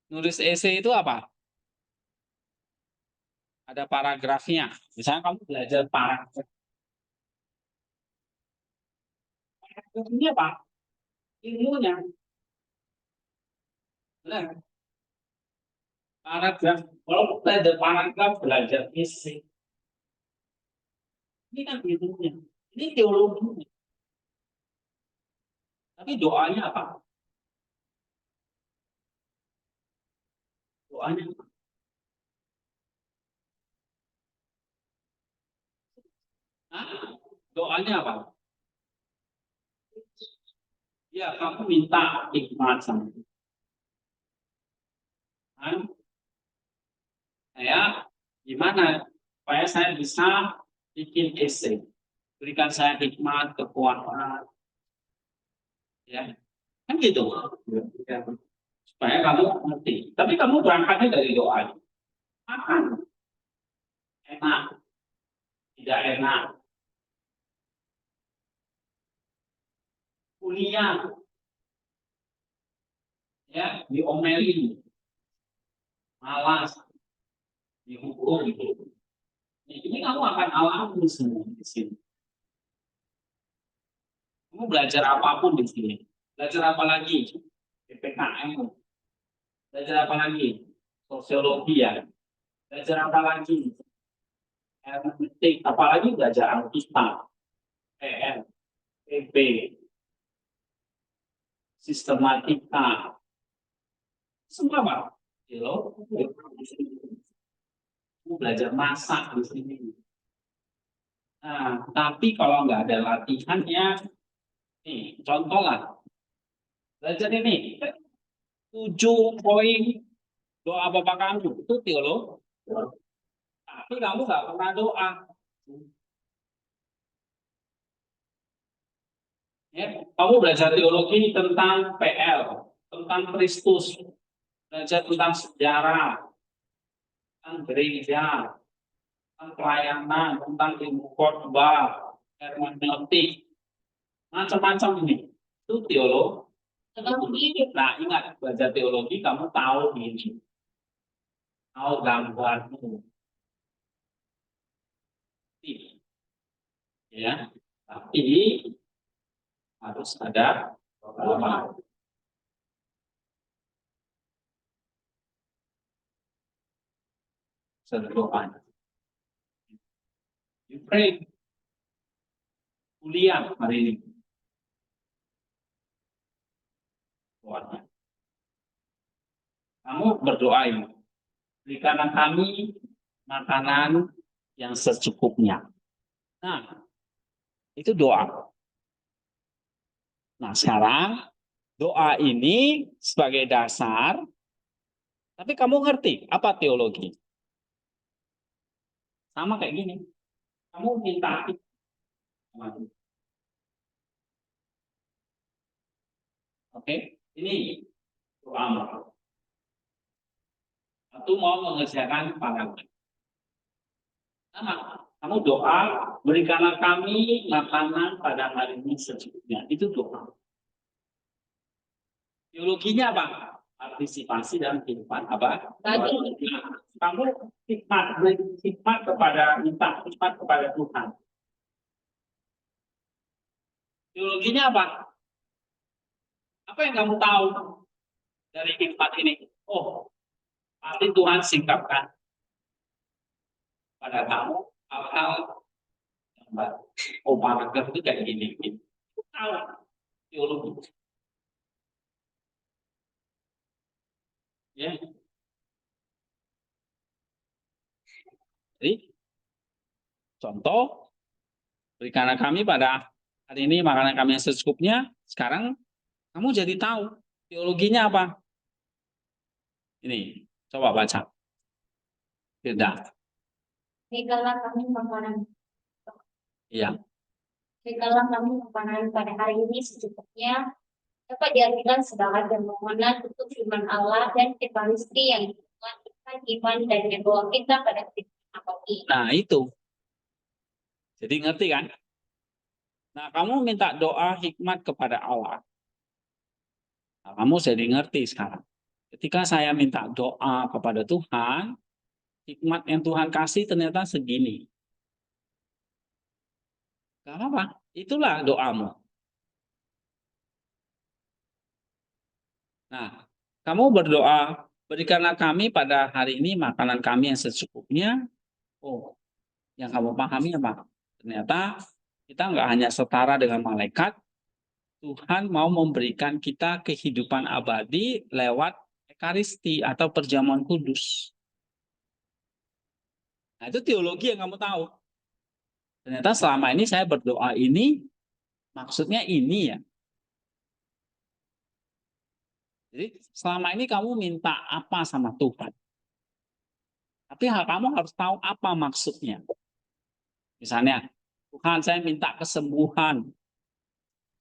Nulis esai itu apa? Ada paragrafnya. Misalnya kamu belajar paragraf. Ini apa? Ilmunya. Nah, paragraf. Kalau belajar paragraf, belajar esai. Ini kan ilmunya. Ini teologinya. Tapi doanya apa? Doanya apa? Hah? Doanya apa? Ya, kamu minta hikmat sama Tuhan. Saya gimana supaya saya bisa bikin esai. Berikan saya hikmat, kekuatan, ya. Kan gitu. Supaya kamu ngerti. Tapi kamu berangkatnya dari doa. Makan enak, tidak enak. Kuliah, ya, diomelin, malas, dihukum. Ini kamu akan alami semua di sini. Kamu belajar apapun di sini. Belajar apa lagi? PPKM. Belajar apa lagi? Sosiologi ya. Belajar apa lagi? Hermeneutik. Apalagi belajar Alkitab, PN, PP, sistematika. Semua apa? Kamu belajar masak di sini. Nah, tapi kalau nggak ada latihannya, nih contoh lah, belajar ini 7 poin doa Bapak kamu itu teologi, tapi kamu nggak pernah doa. Ya, kamu belajar teologi tentang PL, tentang Kristus, belajar tentang sejarah, tentang gereja, tentang pelayanan, tentang ilmu khotbah, hermeneutik, macam-macam ini. Itu teologi. Nah, ingat belajar teologi kamu tahu ini, tahu gambarmu, ya. Tapi harus ada doa. Doa. You pray. Kuliah hari ini. Doanya. Kamu berdoa ini. Berikanlah kami makanan yang secukupnya. Nah, itu doa. Nah, sekarang doa ini sebagai dasar, tapi kamu ngerti apa teologi? Sama kayak gini. Kamu minta. Oke, ini doa. Atau mau mengerjakan parangan. Nah, kamu doa, berikanlah kami makanan pada hari ini secukupnya. Itu doa. Teologinya apa? Partisipasi dalam kehidupan apa? Nah, kamu hikmat kepada minta hikmat kepada Tuhan. Teologinya apa? Apa yang kamu tahu dari hikmat ini? Oh, pasti Tuhan singkapkan pada kamu hal-hal yang baru. Oh, paragraf itu kayak gini. Tahu teologi. Ya. Jadi, contoh, berikanlah kami pada hari ini makanan kami yang secukupnya. Sekarang kamu jadi tahu teologinya apa. Ini, coba baca. Tidak. Berikanlah kami makanan. Iya. Berikanlah kami makanan pada hari ini secukupnya. Dapat diartikan sebagai permohonan untuk firman Allah dan Ekaristi yang melakukan iman dan doa kita pada kehidupan apapun. Nah, itu. Jadi ngerti kan? Nah, kamu minta doa hikmat kepada Allah. Nah, kamu jadi ngerti sekarang. Ketika saya minta doa kepada Tuhan, hikmat yang Tuhan kasih ternyata segini. Gak apa-apa, itulah doamu. Nah, kamu berdoa, berikanlah kami pada hari ini makanan kami yang secukupnya. Oh, yang kamu pahami apa? Ternyata kita nggak hanya setara dengan malaikat, Tuhan mau memberikan kita kehidupan abadi lewat Ekaristi atau perjamuan kudus. Nah, itu teologi yang kamu tahu. Ternyata selama ini saya berdoa ini, maksudnya ini ya. Jadi selama ini kamu minta apa sama Tuhan. Tapi kamu harus tahu apa maksudnya. Misalnya, Tuhan saya minta kesembuhan.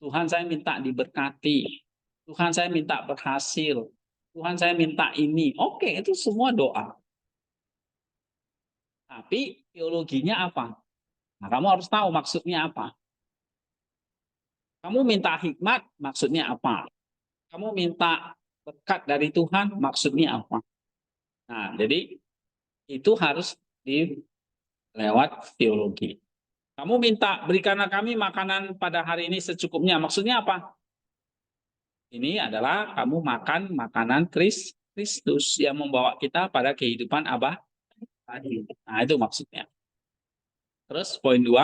Tuhan saya minta diberkati. Tuhan saya minta berhasil. Tuhan saya minta ini. Oke, itu semua doa. Tapi teologinya apa? Nah, kamu harus tahu maksudnya apa. Kamu minta hikmat, maksudnya apa? Kamu minta berkat dari Tuhan, maksudnya apa? Nah, jadi itu harus lewat teologi. Kamu minta berikanlah kami makanan pada hari ini secukupnya. Maksudnya apa? Ini adalah kamu makan makanan Kristus yang membawa kita pada kehidupan abadi. Nah, itu maksudnya. Terus poin 2.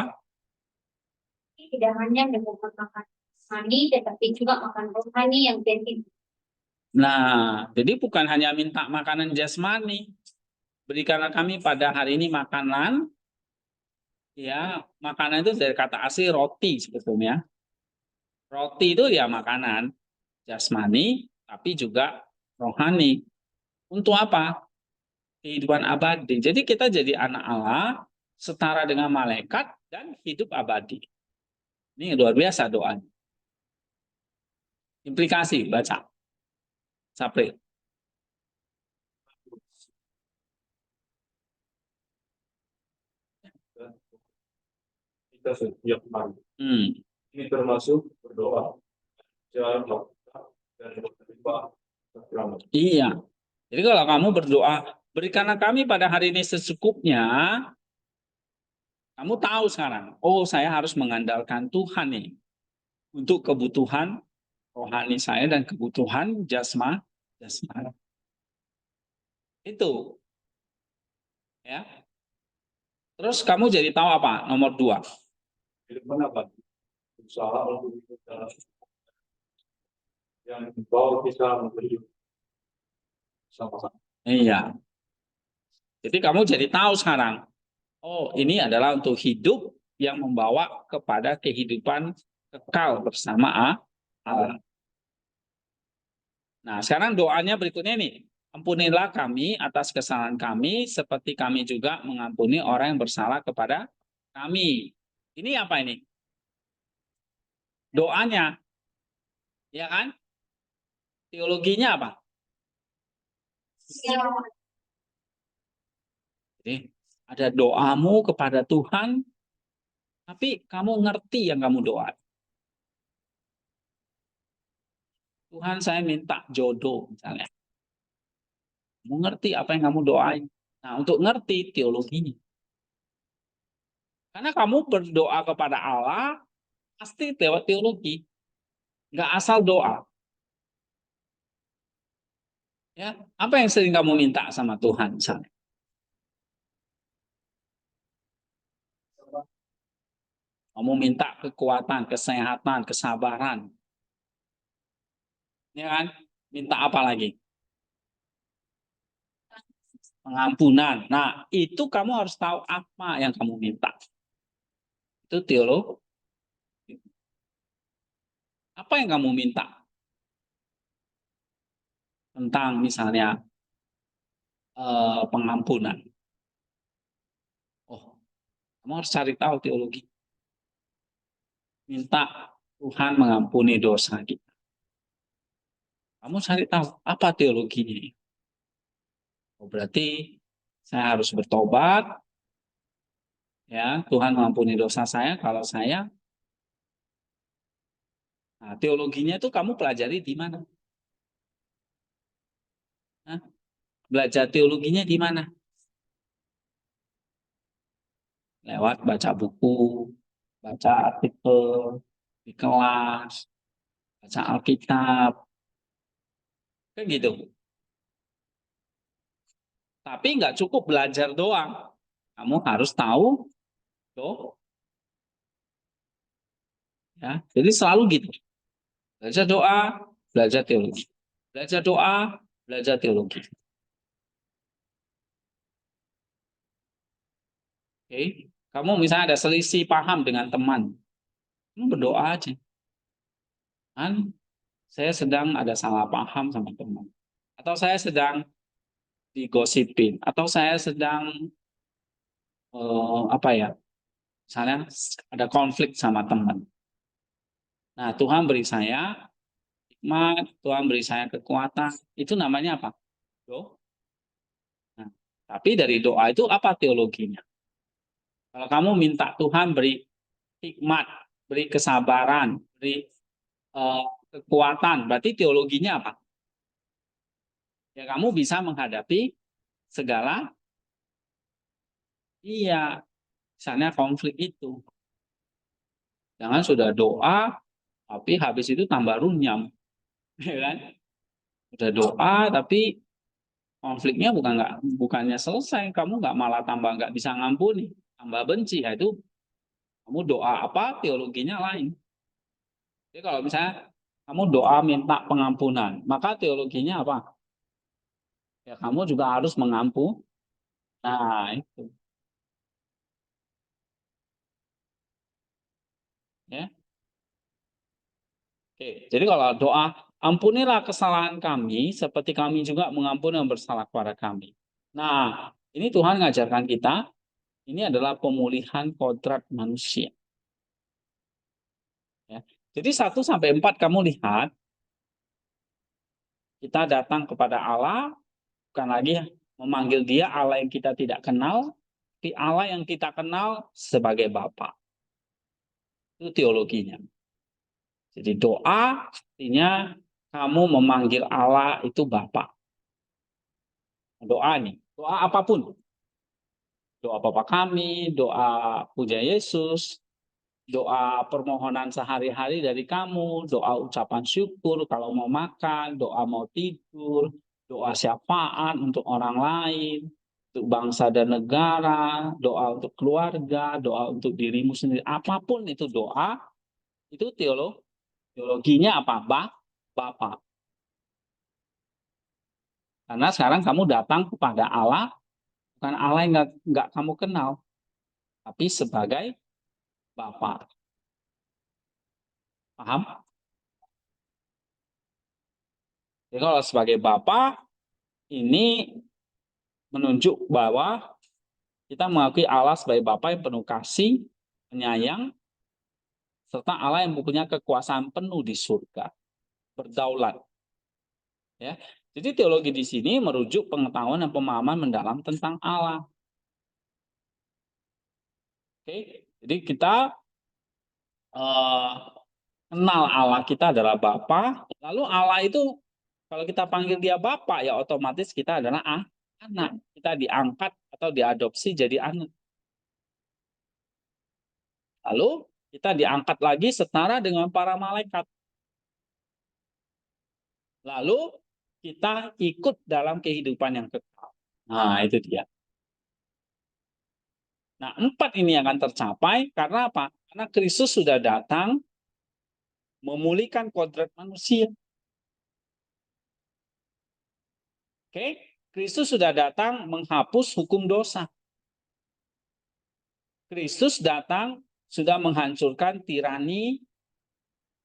Tidak hanya dengan makan rohani, tetapi juga makan rohani yang penting. Nah, jadi bukan hanya minta makanan jasmani. Berikanlah kami pada hari ini makanan Ya, makanan itu dari kata asli roti sebetulnya. Roti itu ya makanan jasmani, tapi juga rohani. Untuk apa? Kehidupan abadi. Jadi kita jadi anak Allah, setara dengan malaikat, dan hidup abadi. Ini luar biasa doa. Implikasi, baca. Sapri. Kita setiap hari. Hmm. Ini termasuk berdoa, jalan dan menerima kekurangan. Iya. Jadi kalau kamu berdoa, berikanlah kami pada hari ini secukupnya, kamu tahu sekarang, oh saya harus mengandalkan Tuhan nih untuk kebutuhan rohani saya dan kebutuhan jasmani. Itu ya. Terus kamu jadi tahu apa? Nomor 2. Firman apa? Usaha untuk hidup dalam yang membawa kita memberi sama-sama. Iya. Jadi kamu jadi tahu sekarang, oh ini adalah untuk hidup yang membawa kepada kehidupan kekal bersama Allah. Nah, sekarang doanya berikutnya nih. Ampunilah kami atas kesalahan kami, seperti kami juga mengampuni orang yang bersalah kepada kami. Ini apa ini? Doanya, ya kan? Teologinya apa? Ya, Jadi, ada doamu kepada Tuhan, tapi kamu ngerti yang kamu doa. Tuhan, saya minta jodoh, misalnya. Kamu ngerti apa yang kamu doain. Nah, untuk ngerti teologinya. Karena kamu berdoa kepada Allah, pasti lewat teologi. Nggak asal doa. Ya, apa yang sering kamu minta sama Tuhan misalnya? Kamu minta kekuatan, kesehatan, kesabaran. Ya kan? Minta apa lagi? Pengampunan. Nah, itu kamu harus tahu apa yang kamu minta. Itu teolog. Apa yang kamu minta? Tentang misalnya pengampunan. Oh, kamu harus cari tahu teologi. Minta Tuhan mengampuni dosa kita. Kamu cari tahu apa teologinya. Oh, berarti saya harus bertobat. Ya, Tuhan mengampuni dosa saya kalau saya. Nah, teologinya itu kamu pelajari di mana? Nah, belajar teologinya di mana? Lewat baca buku, baca artikel di kelas, baca Alkitab, kan gitu. Tapi nggak cukup belajar doang. Kamu harus tahu doa. Ya, jadi selalu gitu. Belajar doa, belajar teologi. Belajar doa, belajar teologi. Oke, kamu misalnya ada selisih paham dengan teman, kamu berdoa aja. Kan saya sedang ada salah paham sama teman, atau saya sedang digosipin, atau saya sedang apa ya, misalnya ada konflik sama teman. Nah, Tuhan beri saya hikmat, Tuhan beri saya kekuatan. Itu namanya apa? Doa. Nah, tapi dari doa itu apa teologinya? Kalau kamu minta Tuhan beri hikmat, beri kesabaran, beri eh, kekuatan, berarti teologinya apa? Ya kamu bisa menghadapi segala, iya, misalnya konflik itu. Jangan sudah doa, tapi habis itu tambah runyam, ya kan? Udah doa, tapi konfliknya bukannya selesai, kamu nggak malah tambah nggak bisa ngampuni, tambah benci, ya itu kamu doa apa, teologinya lain. Jadi kalau misalnya kamu doa minta pengampunan, maka teologinya apa? Ya kamu juga harus mengampuni. Nah, itu. Ya. Oke, jadi kalau doa, ampunilah kesalahan kami seperti kami juga mengampuni yang bersalah kepada kami. Nah, ini Tuhan ngajarkan kita, ini adalah pemulihan kodrat manusia. Ya. Jadi 1-4 kamu lihat, kita datang kepada Allah, bukan lagi memanggil dia Allah yang kita tidak kenal, tapi Allah yang kita kenal sebagai Bapa. Itu teologinya. Jadi doa artinya kamu memanggil Allah itu Bapa. Doa nih, doa apapun. Doa Bapa kami, doa puja Yesus, doa permohonan sehari-hari dari kamu, doa ucapan syukur kalau mau makan, doa mau tidur, doa syafaat untuk orang lain, untuk bangsa dan negara, doa untuk keluarga, doa untuk dirimu sendiri. Apapun itu doa, itu teologinya apa? Bapa. Karena sekarang kamu datang kepada Allah, bukan Allah yang nggak kamu kenal, tapi sebagai Bapa. Paham? Jadi kalau sebagai Bapa, ini menunjuk bahwa kita mengakui Allah sebagai Bapa yang penuh kasih, penyayang, serta Allah yang mempunyai kekuasaan penuh di surga, berdaulat. Ya, jadi teologi di sini merujuk pengetahuan dan pemahaman mendalam tentang Allah. Oke, jadi kita kenal Allah kita adalah Bapa. Lalu Allah itu kalau kita panggil dia Bapa, ya otomatis kita adalah anak. Kita diangkat atau diadopsi jadi anak. Lalu kita diangkat lagi setara dengan para malaikat. Lalu kita ikut dalam kehidupan yang kekal. Nah, itu dia. Nah, 4 ini akan tercapai karena apa? Karena Kristus sudah datang memulihkan kodrat manusia. Oke? Kristus sudah datang menghapus hukum dosa. Kristus datang sudah menghancurkan tirani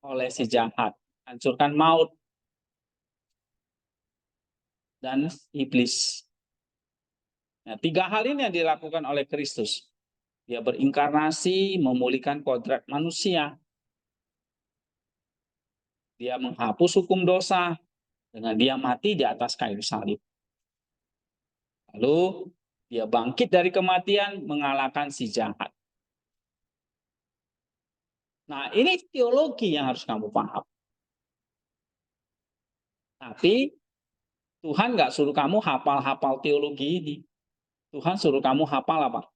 oleh si jahat, hancurkan maut dan iblis. Nah, 3 hal ini yang dilakukan oleh Kristus. Dia berinkarnasi, memulihkan kodrat manusia. Dia menghapus hukum dosa dengan dia mati di atas kayu salib. Lalu dia bangkit dari kematian mengalahkan si jahat. Nah, ini teologi yang harus kamu paham. Tapi Tuhan nggak suruh kamu hafal-hafal teologi ini. Tuhan suruh kamu hafal apa?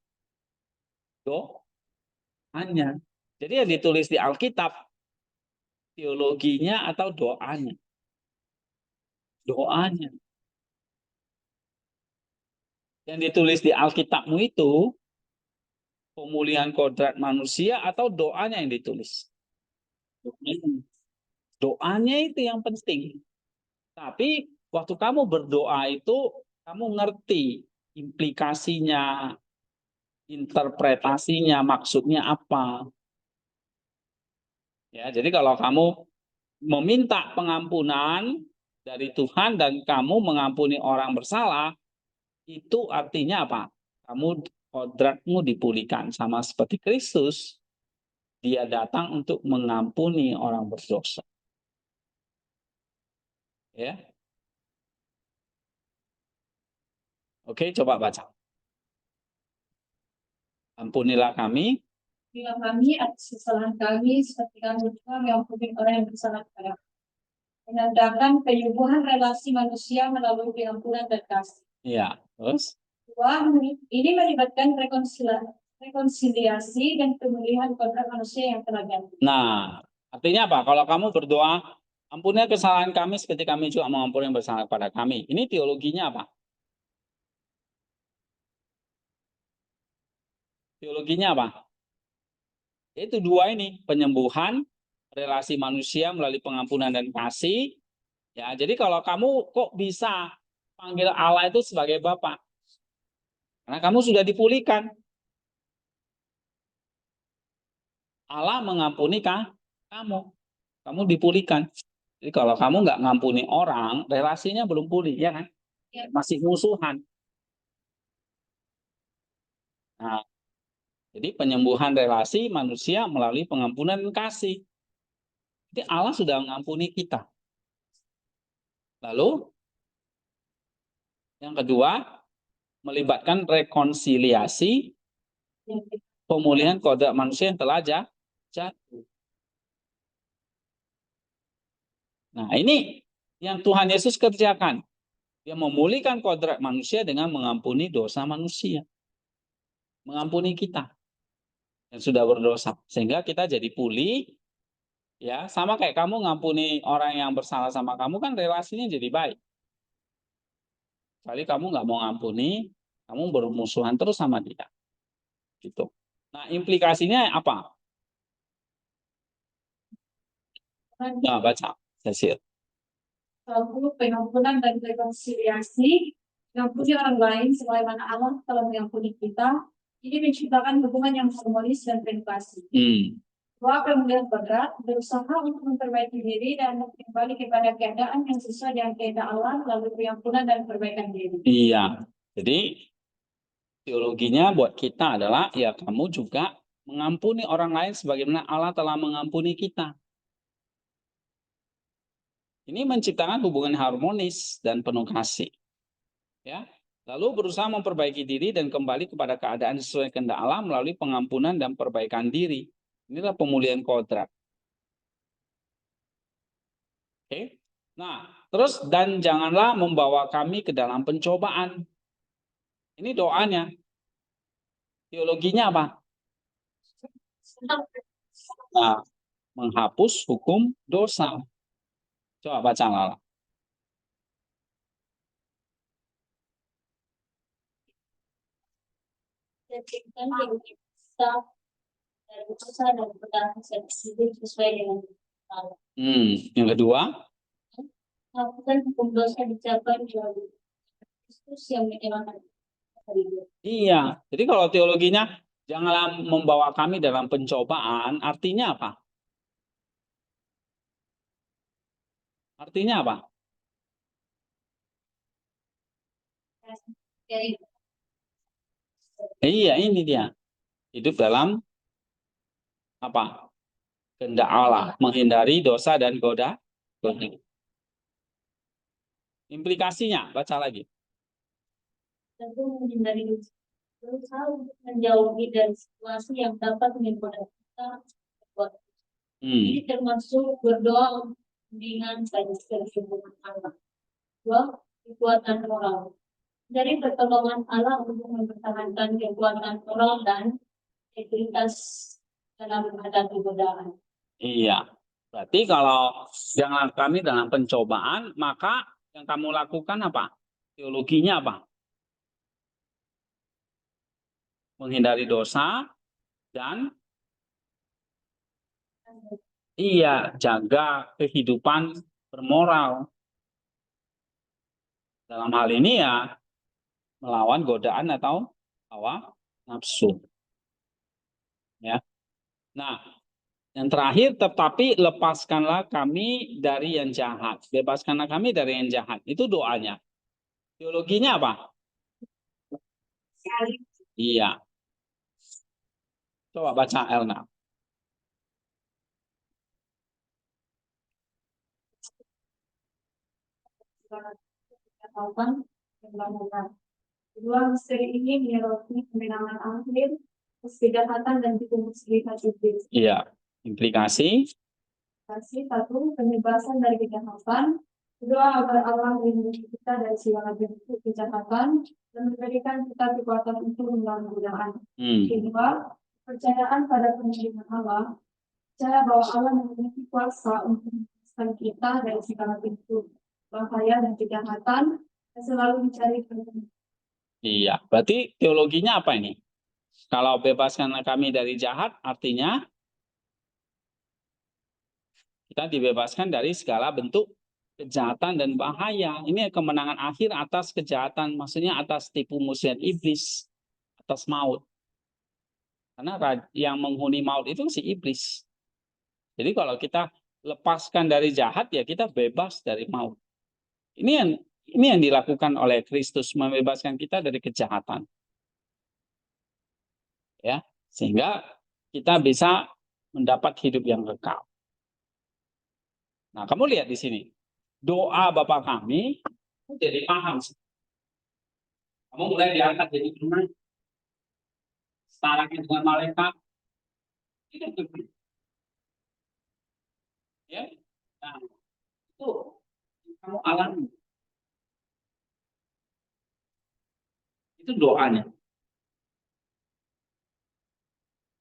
Doanya. Jadi yang ditulis di Alkitab, teologinya atau doanya? Doanya. Yang ditulis di Alkitabmu itu, pemulihan kodrat manusia atau doanya yang ditulis? Doanya itu yang penting. Tapi waktu kamu berdoa itu, kamu ngerti implikasinya, interpretasinya, maksudnya apa. Ya, jadi kalau kamu meminta pengampunan dari Tuhan dan kamu mengampuni orang bersalah, itu artinya apa? Kamu kodratmu dipulihkan sama seperti Kristus. Dia datang untuk mengampuni orang berdosa. Ya. Oke, coba baca. Ampunilah kami. Bila kami atas kesalahan kami seperti kami juga mengampuni orang yang bersalah kepada kami. Menandakan penyembuhan relasi manusia melalui pengampunan dan kasih. Ya, terus? Ini melibatkan rekonsiliasi dan pemulihan kodrat manusia yang telah ganti. Nah, artinya apa? Kalau kamu berdoa, ampunilah kesalahan kami seperti kami juga mengampuni yang bersalah kepada kami. Ini teologinya apa? Teologinya apa? Itu 2 ini, penyembuhan, relasi manusia melalui pengampunan dan kasih. Ya, jadi kalau kamu kok bisa panggil Allah itu sebagai Bapa? Karena kamu sudah dipulihkan. Allah mengampuni kamu. Kamu dipulihkan. Jadi kalau kamu nggak ngampuni orang, relasinya belum pulih, ya kan? Ya. Masih musuhan. Nah, jadi penyembuhan relasi manusia melalui pengampunan dan kasih. Jadi Allah sudah mengampuni kita. Lalu yang kedua, melibatkan rekonsiliasi, pemulihan kodrat manusia yang telah jatuh. Nah, ini yang Tuhan Yesus kerjakan. Dia memulihkan kodrat manusia dengan mengampuni dosa manusia. Mengampuni kita yang sudah berdosa. Sehingga kita jadi pulih. Ya, sama kayak kamu ngampuni orang yang bersalah sama kamu, kan relasinya jadi baik. Kali kamu nggak mau ngampuni, kamu bermusuhan terus sama dia. Gitu. Nah, implikasinya apa? Nah, baca, Cecil. Lalu pengampunan dan rekonsiliasi, mengampuni orang lain sebagaimana Allah telah mengampuni kita, ini menciptakan hubungan yang harmonis dan penuh kasih. Doa pemulihan kodrat, berusaha untuk memperbaiki diri dan kembali kepada keadaan yang sesuai dengan kehendak Allah melalui pengampunan dan perbaikan diri. Iya, jadi teologinya buat kita adalah, ya kamu juga mengampuni orang lain sebagaimana Allah telah mengampuni kita. Ini menciptakan hubungan harmonis dan penuh kasih. Ya. Lalu berusaha memperbaiki diri dan kembali kepada keadaan sesuai kehendak Allah melalui pengampunan dan perbaikan diri. Inilah pemulihan kodrat. Oke. Nah, terus dan janganlah membawa kami ke dalam pencobaan. Ini doanya. Teologinya apa? Nah, menghapus hukum dosa. Coba baca Lala. Jadikan hidup kita dari dosa dan perkara sesuai dengan Allah. Yang kedua, Lakukan hukum dosa dicapai melalui Kristus yang menyelamatkan kita. iya. Jadi kalau teologinya janganlah membawa kami dalam pencobaan, artinya apa? Artinya apa? Jadi, Iya, ini dia. Hidup dalam apa? Kehendak Allah, menghindari dosa dan goda. Implikasinya, baca lagi. tentu menghindari dosa. Berusaha untuk menjauhi dari situasi yang dapat menimbulkan kita berbuat. Ini termasuk berdoa untuk bimbingan pada hubungan Allah. Dua, kekuatan moral. Dari pertolongan Allah untuk mempertahankan kekuatan moral dan integritas dalam menghadapi godaan. Iya. Berarti kalau jangan kami dalam pencobaan, maka yang kamu lakukan apa? Teologinya apa? Menghindari dosa dan iya, jaga kehidupan bermoral. Dalam hal ini ya melawan godaan atau hawa nafsu. Ya. Nah, yang terakhir, tetapi lepaskanlah kami dari yang jahat. Bebaskanlah kami dari yang jahat. Itu doanya. Teologinya apa? Iya. Coba baca Elna. Kedua, misteri ini menyoroti kemenangan akhir, kejahatan dan muslihat iblis. Iya. Implikasi. Satu, penyebasan dari kejahatan. Kedua, agar Allah melindungi kita dari segala bentuk kejahatan dan memberikan kita kekuatan untuk melawan godaan. Kedua, percayaan pada penyembuhan Allah. Percaya bahwa Allah memiliki kuasa untuk melepaskan kita dari segala bentuk bahaya dan kejahatan dan selalu mencari penyembuhan. Iya. Berarti teologinya apa ini? Kalau bebaskan kami dari jahat, artinya kita dibebaskan dari segala bentuk kejahatan dan bahaya. Ini kemenangan akhir atas kejahatan, maksudnya atas tipu muslihat iblis, atas maut. Karena yang menghuni maut itu si iblis. Jadi kalau kita lepaskan dari jahat, ya kita bebas dari maut. Ini yang dilakukan oleh Kristus, membebaskan kita dari kejahatan. Ya, sehingga kita bisa mendapat hidup yang kekal. Nah, kamu lihat di sini. Doa Bapa kami jadi paham. Kamu mulai diangkat jadi teman. Setarakan dengan malaikat. Itu betul. Ya. Nah, itu kamu alami. Itu doanya.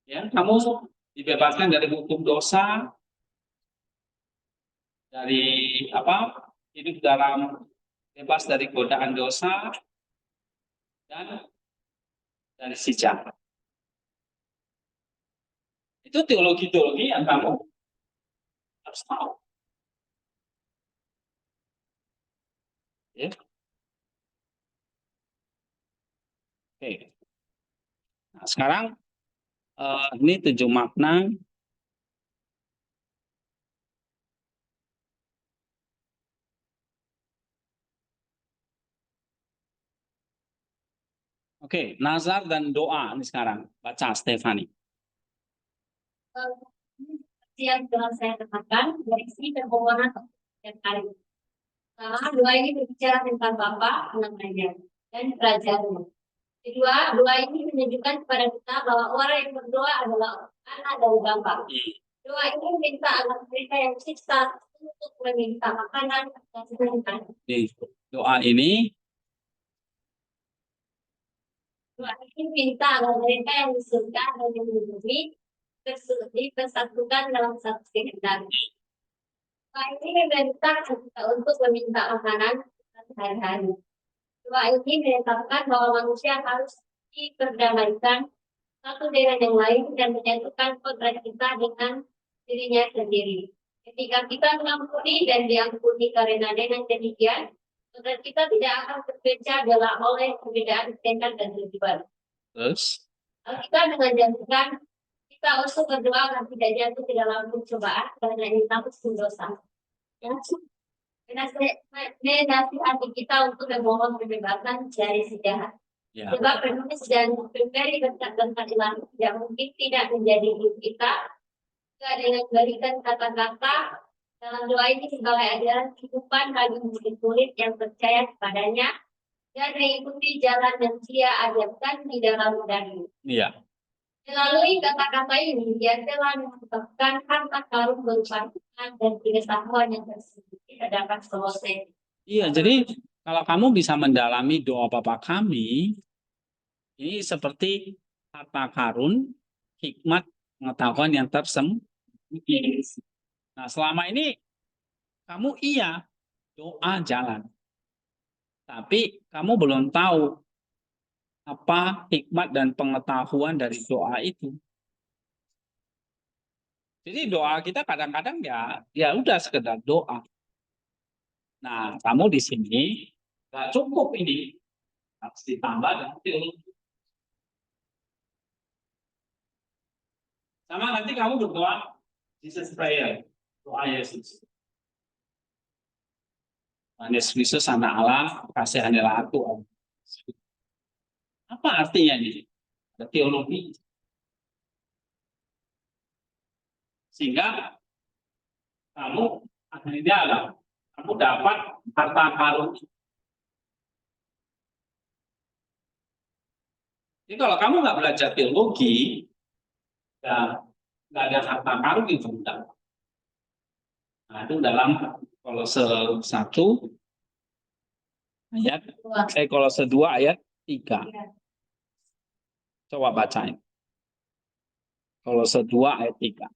Ya, kamu dibebaskan dari hukum dosa, dari hidup dalam bebas dari godaan dosa dan dari si jahat. Itu teologi-teologi yang kamu harus tahu. Ya. Oke. Nah, sekarang ini 7 makna. Oke, nazar dan doa ini sekarang. Baca Stefani. Seperti yang telah saya katakan, berisi permohonan setiap hari. Pertama, doa ini berbicara tentang Bapa, namanya, dan kerajaannya. Kedua, doa ini menunjukkan kepada kita bahwa orang yang berdoa adalah anak dari Bapa. Doa ini meminta agar mereka yang siksa untuk meminta makanan dan kesenangan. Doa ini minta agar mereka yang di surga dan yang di bumi persatukan dalam satu kehendak. Doa ini memerintah kita untuk meminta makanan sehari-hari. Doa ini menetapkan bahwa manusia harus diperdamaikan satu dengan yang lain dan menyatukan kodrat kita dengan dirinya sendiri. Ketika kita mengampuni dan diampuni karena dengan demikian, kodrat kita tidak akan terpecah belah oleh perbedaan tingkat dan tujuan. terus Kita mengajarkan kita harus berdoa agar tidak jatuh ke dalam pencobaan karena ini takut dosa. Menasihati kita untuk memohon kebebasan dari si jahat. ya. Sebab penulis dan pemberi berkat-berkat ilahi tidak mungkin tidak menjadi hidup kita dengan memberikan kata-kata dalam doa ini sebagai ajaran kehidupan bagi murid-murid yang percaya kepadanya dan mengikuti jalan yang dia ajarkan di dalam daging. Iya. Melalui kata-kata ini, dia telah menetapkan harta karun berupa iman dan pengetahuan yang tersembunyi terdapat Kolose. Iya, jadi kalau kamu bisa mendalami doa Bapa kami, ini seperti harta karun, hikmat, pengetahuan yang tersembunyi. Nah, selama ini kamu doa jalan. Tapi kamu belum tahu apa hikmat dan pengetahuan dari doa itu. Jadi doa kita kadang-kadang ya udah sekedar doa. Nah, kamu di sini nggak cukup ini, harus ditambah dengan teologi. Sama nanti kamu berdoa Jesus prayer, doa Yesus. Yesus Kristus anak Allah, kasihanilah aku. Apa artinya ini? Ada teologi. Sehingga kamu akhirnya kamu dapat harta karun. Jadi kalau kamu nggak belajar teologi, ya nggak ada harta karun itu enggak. Nah, itu dalam Kolose 1 ayat Kolose 2 ayat 3. Coba bacain. Kolose 2 ayat 3.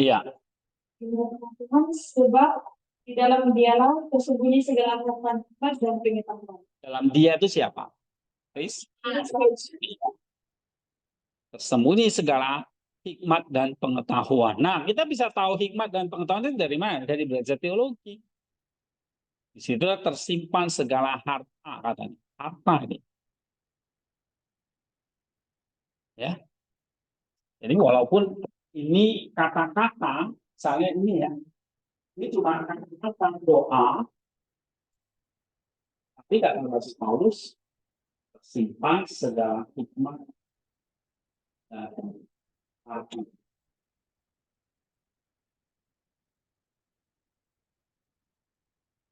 Iya. Tuhan, sebab di dalam dialah tersembunyi segala hikmat dan pengetahuan. Dalam dia itu siapa? Tersembunyi segala hikmat dan pengetahuan. Nah, kita bisa tahu hikmat dan pengetahuan itu dari mana? Dari belajar teologi. Di situ tersimpan segala harta, katanya. Harta ini. Ya. Jadi walaupun ini kata-kata, misalnya ini ya, ini cuma kata-kata doa, tapi kata Rasul Paulus tersimpan segala hikmat dan arti.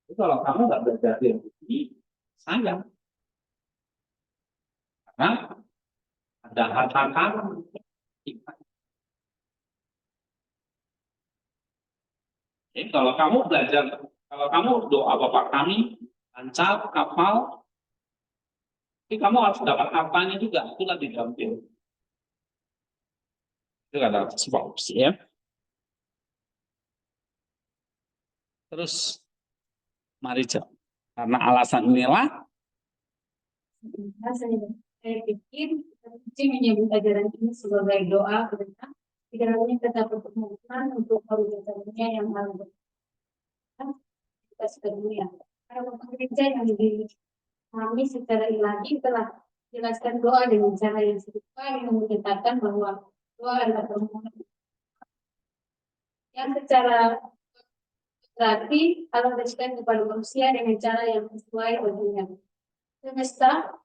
Jadi kalau kamu nggak belajar teologi, sayang. Karena ada harta karun. Jadi kalau kamu belajar, kalau kamu doa Bapa kami, lancar, kapal, tapi kamu harus dapat hartanya juga, itulah di dalam teologi. Itu kata Paulus ya. Terus mari jawab. Karena alasan inilah Saya pikir kita menyebut ajaran ini sebagai doa karena di dalamnya tetap permohonan untuk perubahannya yang lalu kita sepenuhnya. Para pekerja yang dipahami secara ilahi telah jelaskan doa dengan cara yang serupa yang menyatakan bahwa doa adalah permohonan yang secara berarti Allah berikan kepada manusia dengan cara yang sesuai baginya.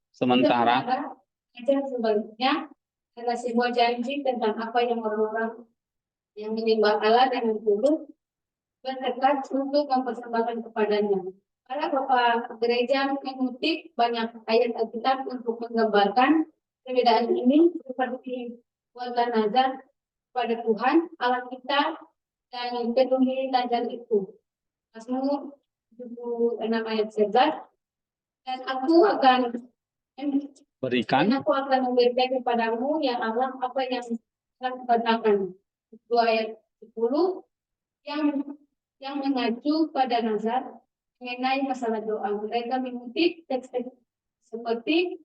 sementara Ajar sebaliknya adalah sebuah janji tentang apa yang orang-orang yang menyembah Allah dengan tulus bertekad untuk mempersembahkan kepadanya. Para bapak gereja mengutip banyak ayat Alkitab untuk menggambarkan perbedaan ini seperti warga nazar pada Tuhan Allah kita dan penuhi nazar itu. Mazmur 76 ayat 11 dan aku akan berikan memberikan kepadamu ya Allah apa yang telah katakan. 2 ayat 10 yang mengacu pada nazar mengenai masalah doa. Mereka mengutip teks seperti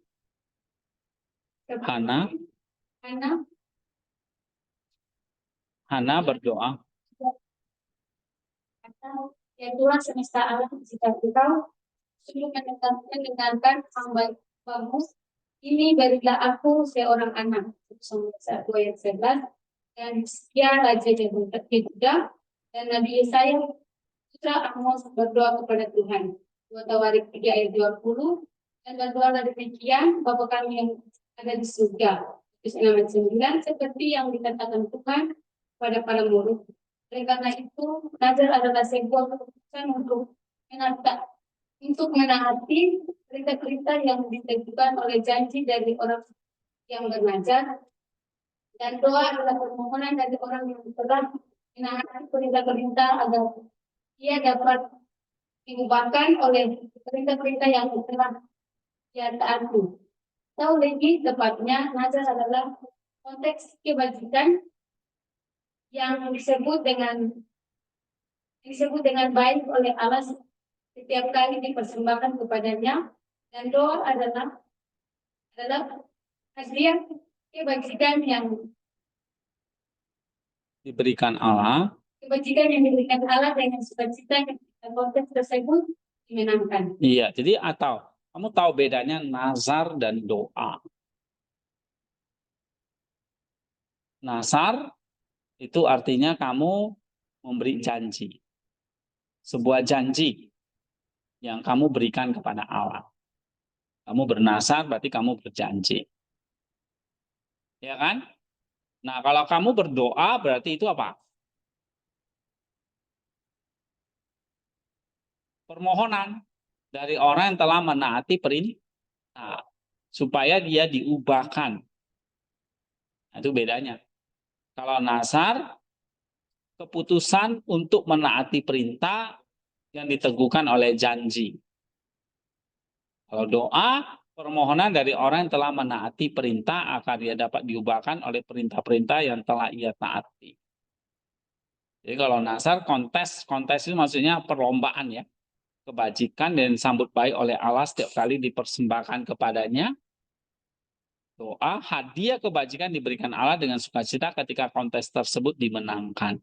Hana berdoa. Ya Tuhan semesta alam jika engkau sungguh mendengarkan hamba-Mu, ini berilah aku seorang anak. 1 ayat 11 dan dia Raja Yehuda dan Nabi Yesaya putra Amos berdoa kepada Tuhan. 2 Tawarik 3 ayat 20 dan berdoa demikian Bapa kami yang ada di surga. 6 ayat 9 seperti yang dikatakan Tuhan pada para murid. Oleh karena itu, nazar adalah sebuah keputusan untuk menaati perintah-perintah yang ditentukan oleh janji dari orang yang bernazar, dan doa adalah permohonan dari orang yang telah menaati perintah-perintah agar ia dapat diubahkan oleh perintah-perintah yang telah ia taati. Atau lebih tepatnya, nazar adalah konteks kebajikan yang disebut dengan baik oleh Allah setiap kali dipersembahkan kepadanya, dan doa adalah hadiah kebajikan yang diberikan Allah dengan sukacita yang konteks tersebut dimenangkan. Iya, jadi atau kamu tahu bedanya nazar dan doa. Nazar itu artinya kamu memberi janji. Sebuah janji yang kamu berikan kepada Allah. Kamu bernazar berarti kamu berjanji. Ya kan? Nah, kalau kamu berdoa berarti itu apa? Permohonan dari orang yang telah menaati perintah supaya dia diubahkan. Nah, itu bedanya. Kalau nazar, keputusan untuk menaati perintah yang diteguhkan oleh janji. Kalau doa, permohonan dari orang yang telah menaati perintah agar dia dapat diubahkan oleh perintah-perintah yang telah ia taati. Jadi kalau nazar, kontes itu maksudnya perlombaan ya. Kebajikan dan disambut baik oleh Allah setiap kali dipersembahkan kepadanya. Doa hadiah kebajikan diberikan Allah dengan sukacita ketika kontes tersebut dimenangkan.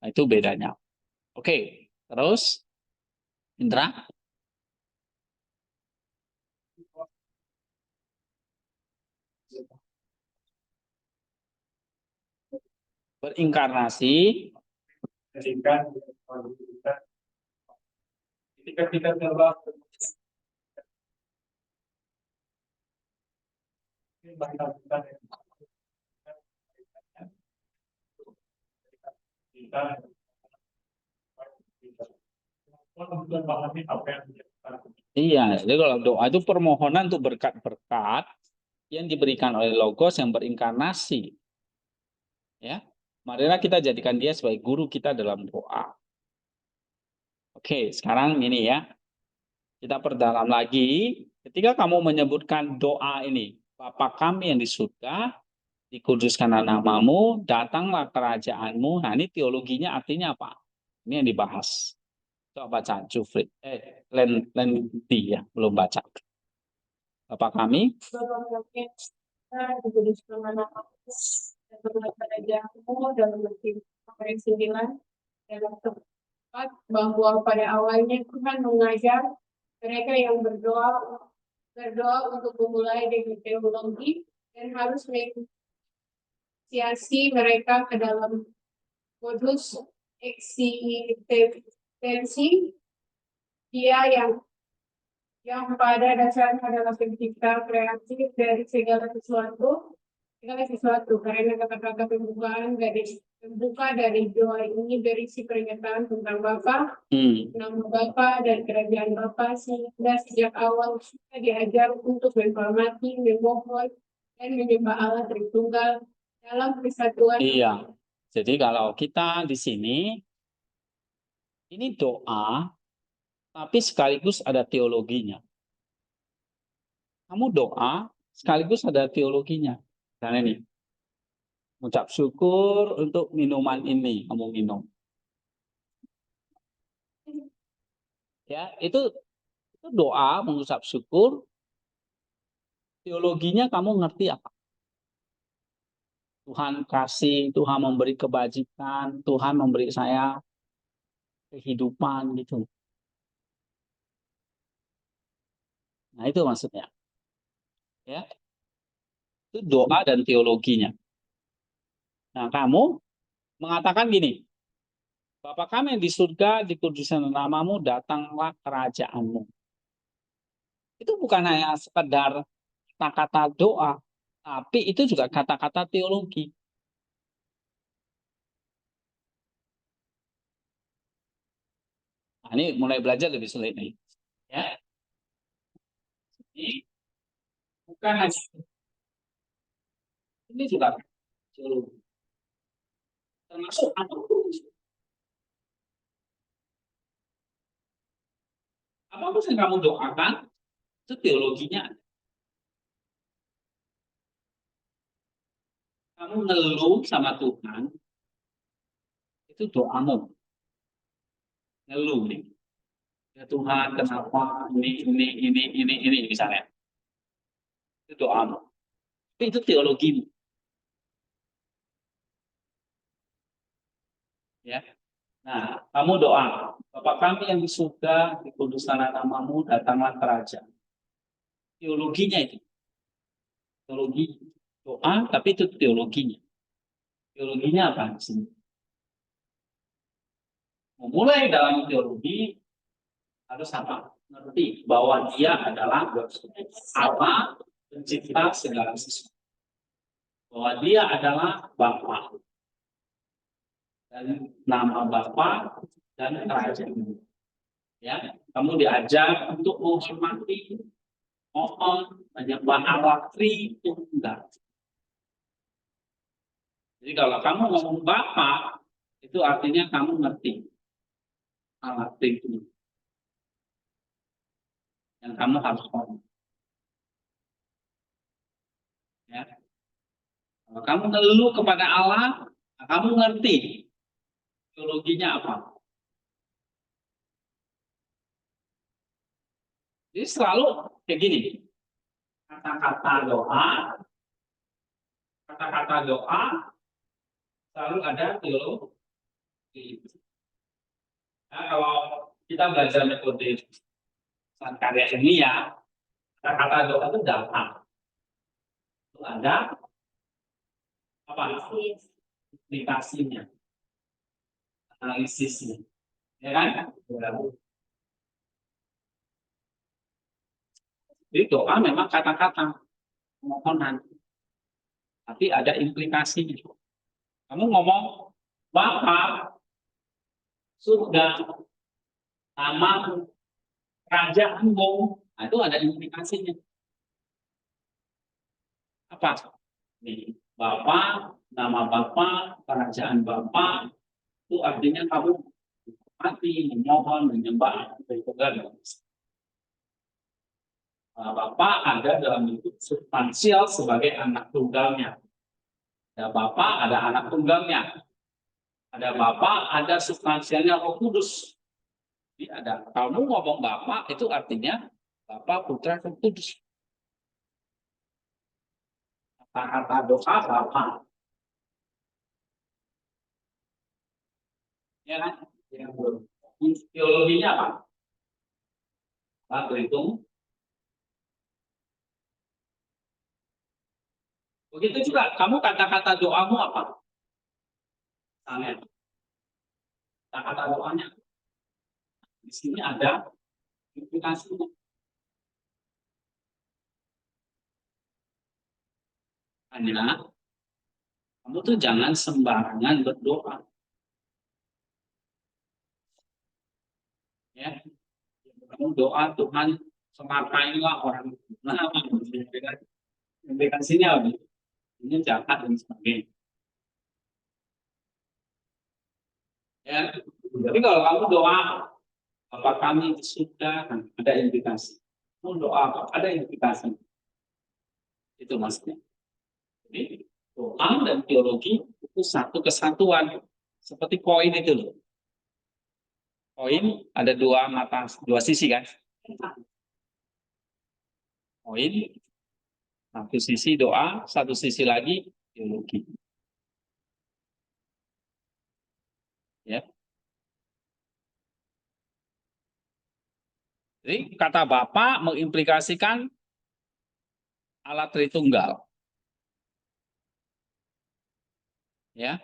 Nah, itu bedanya. Oke, terus Indra. Berinkarnasi ketika kita telah memahami apa yang iya, jadi kalau doa itu permohonan untuk berkat-berkat yang diberikan oleh Logos yang berinkarnasi. Ya, marilah kita jadikan dia sebagai guru kita dalam doa. Oke, sekarang ini ya, kita perdalam lagi. Ketika kamu menyebutkan doa ini, Bapa kami yang di surga, dikuduskanlah namamu, datanglah kerajaanmu. Nah, ini teologinya artinya apa? Ini yang dibahas. Coba baca, Jufrid. Lendi ya, belum baca. Bapa kami, dikuduskan namamu, dan berkat kerajaanmu dalam hati yang sembilan dalam tempat bahwa pada awalnya Tuhan mengajar mereka yang berdoa untuk memulai dengan teologi dan harus menginisiasi mereka ke dalam modus eksistensi dia yang pada dasarnya adalah pencipta kreatif dari segala sesuatu karena kata-kata pembukaan terbuka dari doa ini berisi pernyataan tentang Bapa, nama Bapa dan kerajaan Bapa sehingga sejak awal kita diajar untuk menghormati, memohon dan menyembah Allah Tritunggal dalam kesatuan. iya. Jadi kalau kita di sini, ini doa, tapi sekaligus ada teologinya. Kamu doa, sekaligus ada teologinya. Karena ini, ucap syukur untuk minuman ini, kamu minum. Ya, itu doa, mengucap syukur. Teologinya kamu ngerti apa? Tuhan kasih, Tuhan memberi kebajikan, Tuhan memberi saya kehidupan gitu. Nah, itu maksudnya. Ya. Itu doa dan teologinya. Nah, kamu mengatakan gini, Bapa kami yang di surga, dikuduskan namamu, datanglah kerajaanmu. Itu bukan hanya sekedar kata-kata doa, tapi itu juga kata-kata teologi. Nah, ini mulai belajar lebih sulit nih. Ya. Jadi, bukan hanya ini juga teologi. Termasuk apapun yang kamu doakan, itu teologinya. Kamu ngeluh sama Tuhan, itu doamu. Ngeluh nih. Ya Tuhan, kenapa ini misalnya. Itu doamu. Tapi itu teologimu. Ya. Nah, kamu doa, Bapa kami yang di surga, dikuduskanlah namamu, datanglah kerajaan. Teologinya itu. Teologi doa, tapi itu teologinya. Teologinya apa? Memulai dalam teologi harus apa? Ngerti bahwa dia adalah Allah pencipta segala sesuatu. Bahwa dia adalah Bapa. Dan nama Bapa dan kerajaan. Ya, kamu diajar untuk menghormati, mohon, menyembah Allah Tritunggal. Jadi kalau kamu ngomong Bapa, itu artinya kamu ngerti Allah Tritunggal. Yang kamu harus ngomong. Ya. Kalau kamu ngeluh kepada Allah, kamu ngerti teologinya apa. Jadi selalu kayak gini. kata-kata doa selalu ada teologi. Nah, kalau kita belajar metode karya ini ya, kata-kata doa itu datang. Itu ada apa? Aplikasinya, analisisnya, ya kan? Jadi doa memang kata-kata permohonan, tapi ada implikasinya. Kamu ngomong Bapa, surga, nama, kerajaanmu, nah, itu ada implikasinya. Apa? Nih, Bapa, nama Bapa, kerajaan Bapa, itu artinya kamu mati, memohon, menyembah, berpegang. Bapa ada dalam bentuk substansial sebagai anak tunggalnya. Ada Bapa, ada anak tunggalnya. Ada Bapa, ada substansialnya Roh Kudus. Jadi ada. Kamu ngomong Bapa itu artinya Bapa, Putra, Roh Kudus. Kata-kata doa Bapa. Ya kan? Ya, teologinya apa? Satu itu. Begitu juga, kamu kata-kata doamu apa? Misalnya, kata-kata doanya. Di sini ada implikasinya. Hanya, kamu tuh jangan sembarangan berdoa. Ya, kamu doa Tuhan semakailah orang. Nah, implikasinya apa? Ini jahat dan sebagainya. Ya, jadi kalau kamu doa, apa kami sudah ada implikasi. Kamu doa apa? Ada implikasi. Itu maksudnya. Jadi doa dan teologi itu satu kesatuan. Seperti koin itu loh. Koin ada dua mata, dua sisi kan? Koin, satu sisi doa, satu sisi lagi teologi. Ya. Jadi kata Bapa mengimplikasikan Allah Tritunggal. Ya.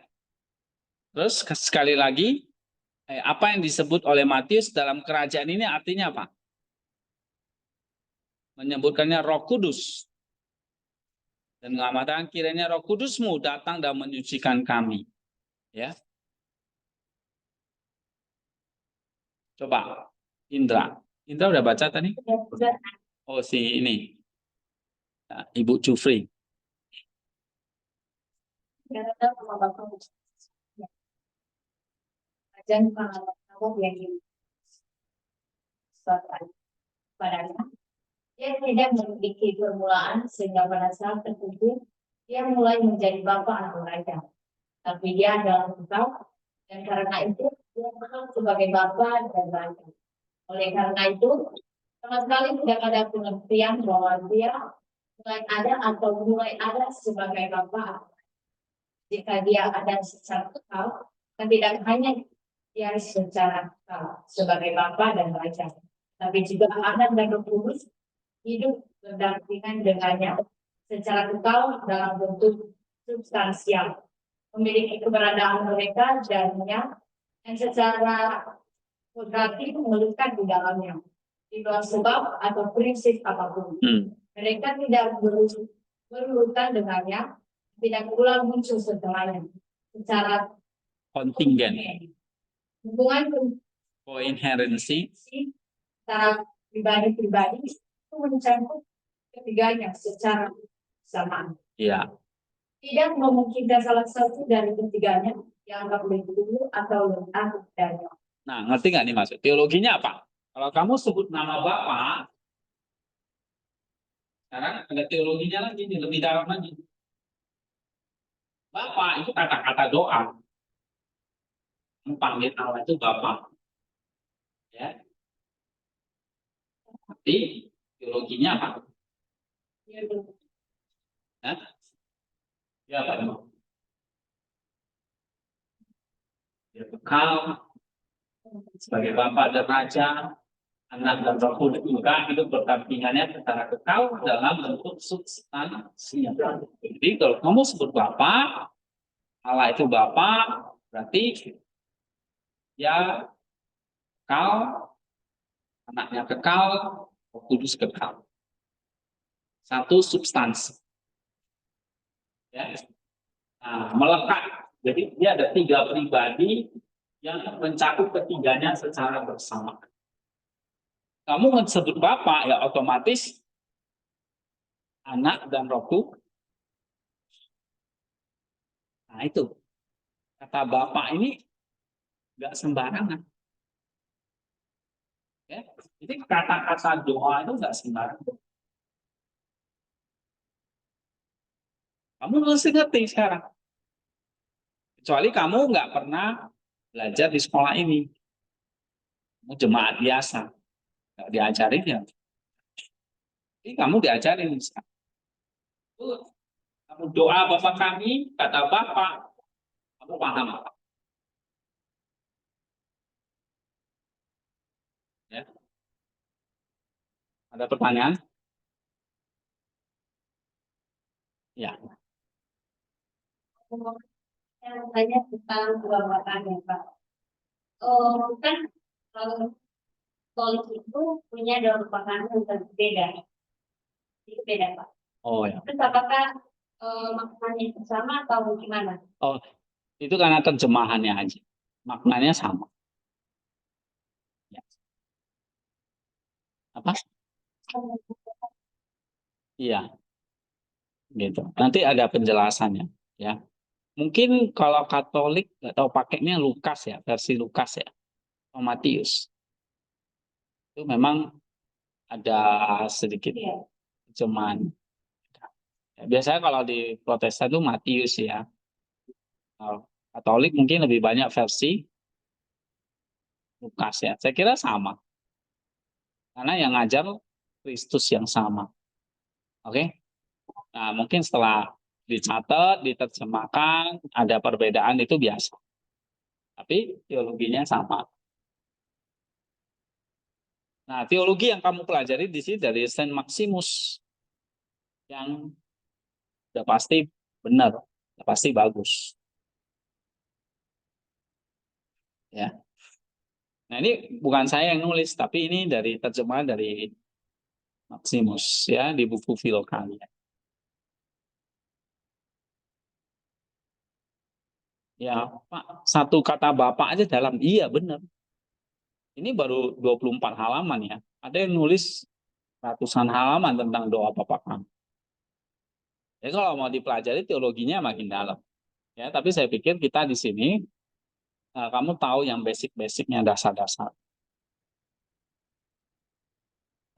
Terus sekali lagi, apa yang disebut oleh Matius dalam kerajaan ini artinya apa? Menyebutkannya Roh Kudus. Dan mengatakan kiranya Roh Kudusmu datang dan menyucikan kami. Ya. Coba Indra. Indra udah baca tadi? Oh, si ini. Nah, Ibu Jufri. Kerajaan pengalaman Allah yang padanya. Dia tidak memiliki permulaan sehingga pada saat tertentu dia mulai menjadi bapa anak mereka. Tapi dia adalah engkau dan karena itu dia menang sebagai bapa dan raja. Oleh karena itu sama sekali tidak ada pengertian bahwa dia mulai ada atau mulai ada sebagai bapa. Jika dia ada secara kekal, dan tidak hanya dia secara kekal sebagai bapa dan raja, tapi juga anak dan Roh Kudus hidup berdampingan dengannya secara kekal dalam bentuk substansial, memiliki keberadaan mereka darinya yang secara kodrati mengeluhkan di dalamnya, di luar sebab atau prinsip apapun. Mereka tidak berurutan dengannya, tidak pula muncul setelahnya secara Kontingen. hubungan Koinherensi. secara pribadi-pribadi itu mencakup ketiganya secara bersamaan. Iya. Tidak memungkinkan salah satu dari ketiganya yang lebih dulu atau lebih dari. Nah, ngerti nggak nih maksud? Teologinya apa? Kalau kamu sebut nama Bapa, sekarang ada teologinya lagi, nih, lebih dalam lagi. Bapa itu kata-kata doa. Panggil Allah itu Bapa. Ya. Tapi teologinya apa? Hah? Ya, Pak Imam. Ya, kekal sebagai Bapa dan Raja, Anak dan Roh Kudus juga itu berdampingannya secara kekal dalam bentuk substansi. Jadi kalau kamu sebut Bapa, Allah itu Bapa, berarti ya kekal, anaknya kekal, Roh Kudus kekal. Satu substansi. Ya. Nah, melekat. Jadi dia ada 3 pribadi yang mencakup ketiganya secara bersama. Kamu sebut Bapa, ya otomatis Anak dan Roh Kudus. Nah itu, kata Bapa ini nggak sembarangan. Ya. Jadi kata-kata doa itu nggak sembarangan. Kamu mesti ngerti sekarang. Kecuali kamu nggak pernah belajar di sekolah ini. Kamu jemaat biasa. Nggak diajarin ya. Jadi kamu diajarin. Kamu doa Bapa kami, kata Bapa, kamu paham. Ya. Ada pertanyaan? Ya. Saya tanya tentang kebawahan ya Pak. Kan kalau Katolik itu punya dua kebawahan yang berbeda. Itu beda Pak. Oh ya. Terus apakah maknanya itu sama atau gimana? Oh, itu karena terjemahannya aja. Maknanya sama. Ya. Apa? Iya, gitu. Nanti ada penjelasannya, ya. Mungkin kalau Katolik nggak tahu pakainya Lukas ya, versi Lukas ya, atau Matius. Itu memang ada sedikit Iya. terjemahan. Ya, biasanya kalau di Protestan itu Matius ya. Kalau Katolik mungkin lebih banyak versi Lukas ya. Saya kira sama. Karena yang ngajar Kristus yang sama. Oke? Nah, mungkin setelah dicatat, diterjemahkan, ada perbedaan itu biasa. Tapi teologinya sama. Nah, teologi yang kamu pelajari di sini dari Saint Maximus yang udah pasti benar, udah pasti bagus. Ya. Nah, ini bukan saya yang nulis, tapi ini dari terjemahan dari Maximus ya di buku Filokalia. Ya, Pak, satu kata Bapak aja dalam iya benar. Ini baru 24 halaman ya. Ada yang nulis ratusan halaman tentang doa Bapak kami. Jadi kalau mau dipelajari teologinya makin dalam. Ya, tapi saya pikir kita di sini kamu tahu yang basic-basicnya, dasar-dasar.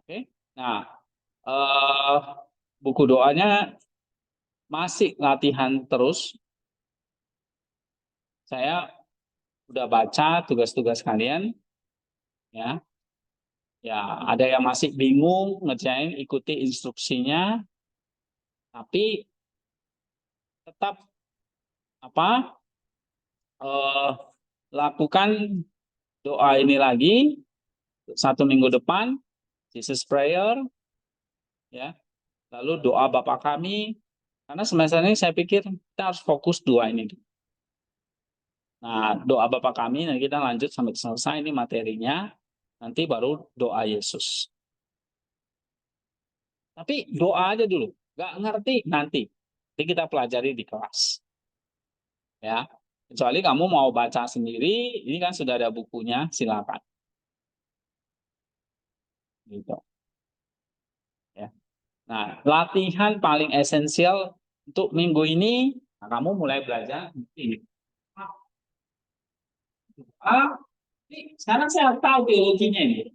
Oke. Nah, buku doanya masih latihan terus. Saya udah baca tugas-tugas kalian, ya. Ya, ada yang masih bingung ngerjain, ikuti instruksinya, tapi tetap apa? Lakukan doa ini lagi 1 minggu depan, Jesus Prayer, ya. Lalu doa Bapa kami, karena semester ini saya pikir kita harus fokus 2 ini. Nah, doa Bapa kami, nanti kita lanjut sampai selesai ini materinya, nanti baru doa Yesus. Tapi doa aja dulu, nggak ngerti nanti kita pelajari di kelas. Ya, kecuali kamu mau baca sendiri, ini kan sudah ada bukunya, silakan. Gitu. Ya. Nah, latihan paling esensial untuk minggu ini, nah kamu mulai belajar ini. Ini sekarang saya tahu teologinya ini.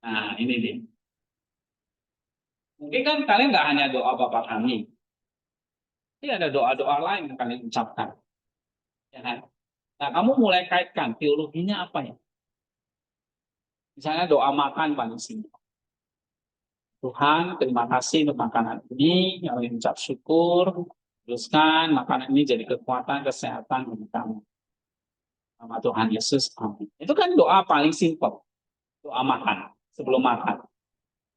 Nah, ini nih. Mungkin kan kalian nggak hanya doa Bapa kami. Ini ada doa-doa lain yang kalian ucapkan. Ya kan? Nah, kamu mulai kaitkan teologinya apa ya? Misalnya doa makan paling simpel. Tuhan, terima kasih untuk makanan ini, yang mengucap syukur, teruskan makanan ini jadi kekuatan, kesehatan bagi kami. Nama Tuhan Yesus, amin. Itu kan doa paling simpel, doa makan, sebelum makan,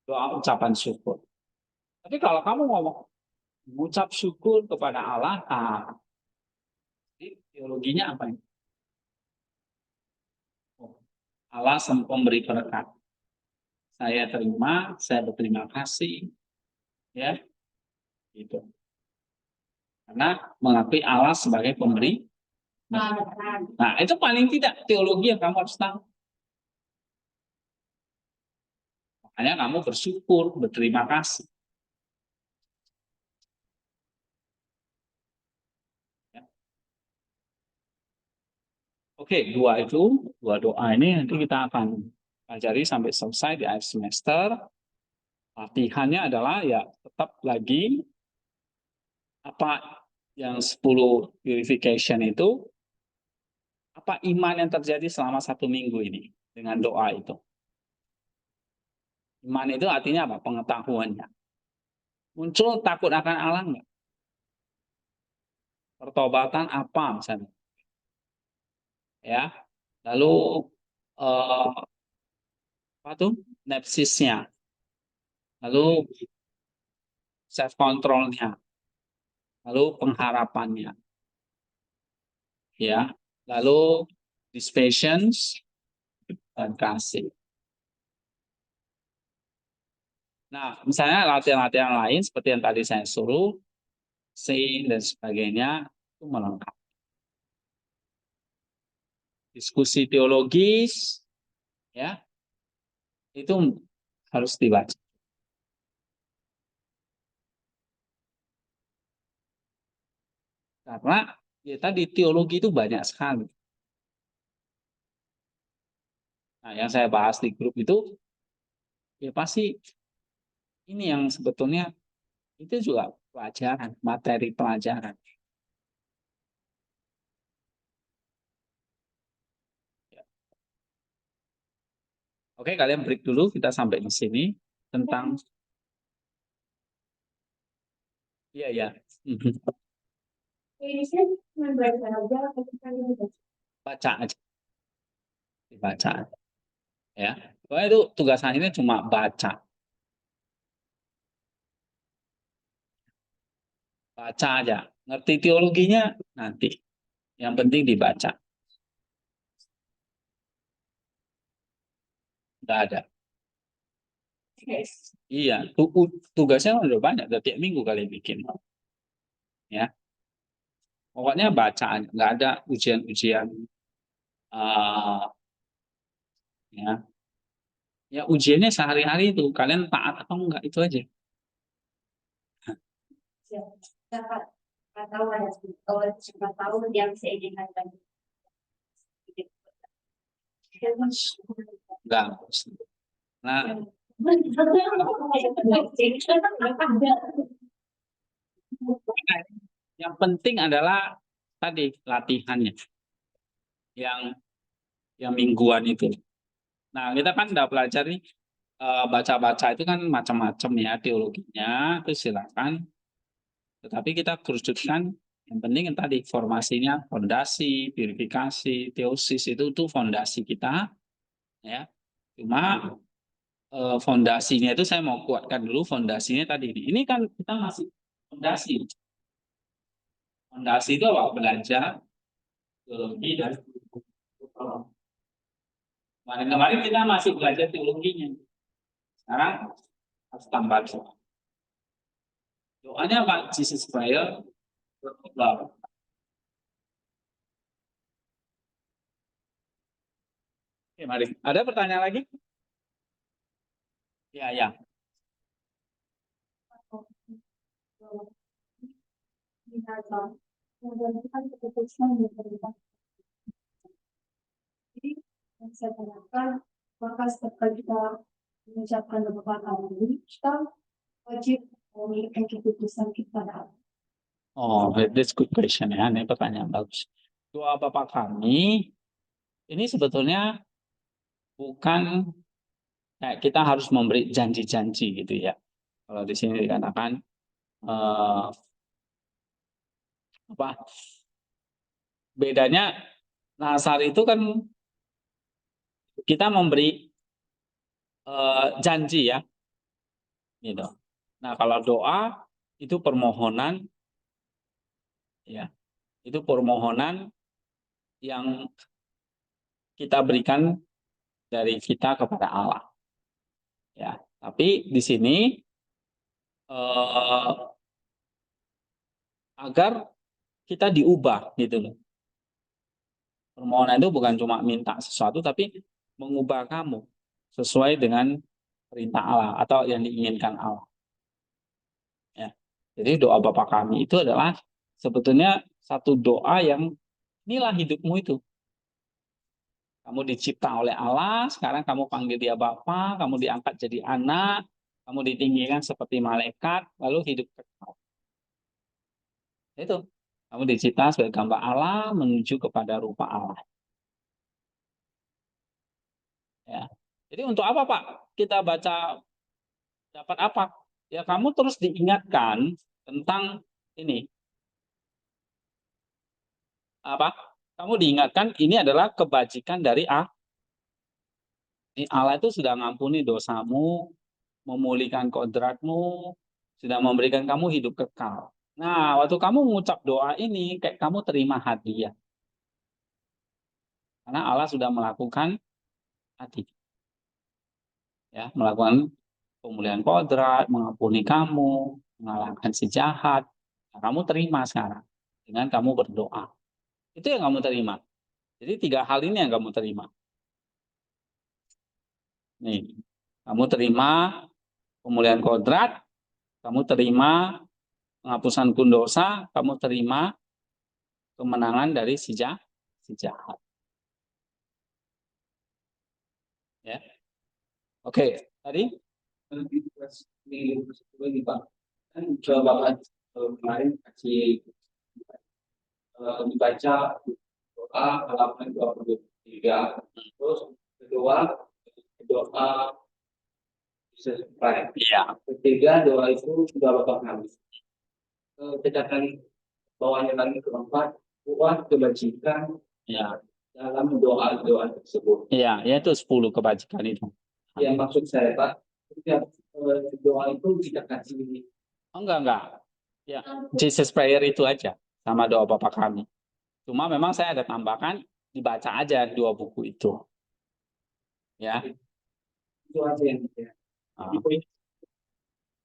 doa ucapan syukur. Tapi kalau kamu ngomong, mengucap syukur kepada Allah, teologinya apa ini? Allah memberi berkat. Saya terima, saya berterima kasih, ya, gitu. Karena mengakui Allah sebagai pemberi. Nah, itu paling tidak teologi yang kamu harus tahu. Makanya kamu bersyukur, berterima kasih. Ya. Oke, dua doa ini nanti kita akan pelajari sampai selesai di akhir semester. Latihannya adalah ya tetap lagi apa yang 10 purification itu, apa iman yang terjadi selama 1 minggu ini dengan doa itu. Iman itu artinya apa? Pengetahuannya. Muncul takut akan Allah enggak? Pertobatan apa misalnya? Ya. Lalu apa tuh? Nepsisnya. Lalu self controlnya. Lalu pengharapannya. Ya. Lalu dispatience dan kasih. Nah, misalnya latihan-latihan lain seperti yang tadi saya suruh, sing dan sebagainya itu melengkapi. Diskusi teologis, ya, itu harus dibaca. Karena ya tadi teologi itu banyak sekali. Nah, yang saya bahas di grup itu, ya pasti ini yang sebetulnya itu juga pelajaran, materi pelajaran. Oke, kalian break dulu, kita sampai di sini tentang iya ya. Ini sih cuma baca aja, atau kita ini baca. Baca aja, dibaca aja. Ya. Pokoknya itu tugasannya ini cuma baca. Baca aja. Ngerti teologinya nanti. Yang penting dibaca. Nggak ada. Yes. Iya, tugasnya udah banyak, udah tiap minggu kali bikin. Ya. Pokoknya bacaan, nggak ada ujian-ujian. Ya, ya ujiannya sehari-hari itu. Kalian taat atau enggak, itu aja. Siapa tahu ada siapa tahu yang saya inginkan. Enggak. Nah, yang penting adalah tadi latihannya. Yang mingguan itu. Nah, kita kan udah belajar nih, baca-baca itu kan macam-macam ya teologinya, itu silakan. Tetapi kita kerucutkan yang penting yang tadi formasinya, fondasi, purifikasi, teosis itu fondasi kita, ya. Cuma fondasinya itu saya mau kuatkan dulu fondasinya tadi ini. Ini kan kita masih fondasi. Fondasi itu apa? Belajar teologi dan kemarin kita masih belajar teologinya. Sekarang harus tambah doa. Doanya Pak Jesus Prayer. Oke, mari. Ada pertanyaan lagi? Ya, ya. Menentukan keputusan yang berbeda. Jadi, yang saya tanyakan, maka setelah kita mengucapkan beberapa kali, kita wajib memiliki keputusan kita dalam. Oh, that's good question ya. Ini pertanyaan bagus. Doa Bapa kami ini sebetulnya bukan kayak kita harus memberi janji-janji gitu ya. Kalau di sini dikatakan apa? Bedanya nazar itu kan kita memberi janji ya, gitu. Nah, kalau doa itu permohonan, ya, itu permohonan yang kita berikan dari kita kepada Allah, ya. Tapi di sini agar kita diubah, gitu loh. Permohonan itu bukan cuma minta sesuatu, tapi mengubah kamu sesuai dengan perintah Allah atau yang diinginkan Allah. Ya. Jadi doa Bapa Kami itu adalah sebetulnya satu doa yang inilah hidupmu itu. Kamu dicipta oleh Allah, sekarang kamu panggil dia Bapa, kamu diangkat jadi anak, kamu ditinggikan seperti malaikat, lalu hidup kekal. Itu. Kamu dicipta sebagai gambar Allah menuju kepada rupa Allah. Ya. Jadi untuk apa Pak kita baca, dapat apa? Ya kamu terus diingatkan tentang ini. Apa? Kamu diingatkan ini adalah kebajikan dari Allah. Allah itu sudah ngampuni dosamu, memulihkan kodratmu, sudah memberikan kamu hidup kekal. Nah, waktu kamu mengucap doa ini, kayak kamu terima hadiah. Karena Allah sudah melakukan hadiah. Ya, melakukan pemulihan kodrat, mengampuni kamu, mengalahkan si jahat. Nah, kamu terima sekarang dengan kamu berdoa. Itu yang kamu terima. Jadi 3 hal ini yang kamu terima. Nih, kamu terima pemulihan kodrat, kamu terima penghapusan dosa, kamu terima kemenangan dari si jahat. Ya. Oke, tadi Ini Pak, kan coba kemarin kasih dibaca doa halaman 23, terus kedua doa subscribe. Iya. Ketiga doa itu sudah Bapak Kami. Catatan bawahnya lagi keempat, buat kebajikan Ya. dalam doa-doa tersebut. Iya, yaitu 10 kebajikan itu. Yang maksud saya Pak, setiap doa itu kita kasih. Oh, enggak. Ya, Jesus Prayer itu aja sama doa Bapa Kami. Cuma memang saya ada tambahkan dibaca aja 2 buku itu. Ya. Itu aja yang saya.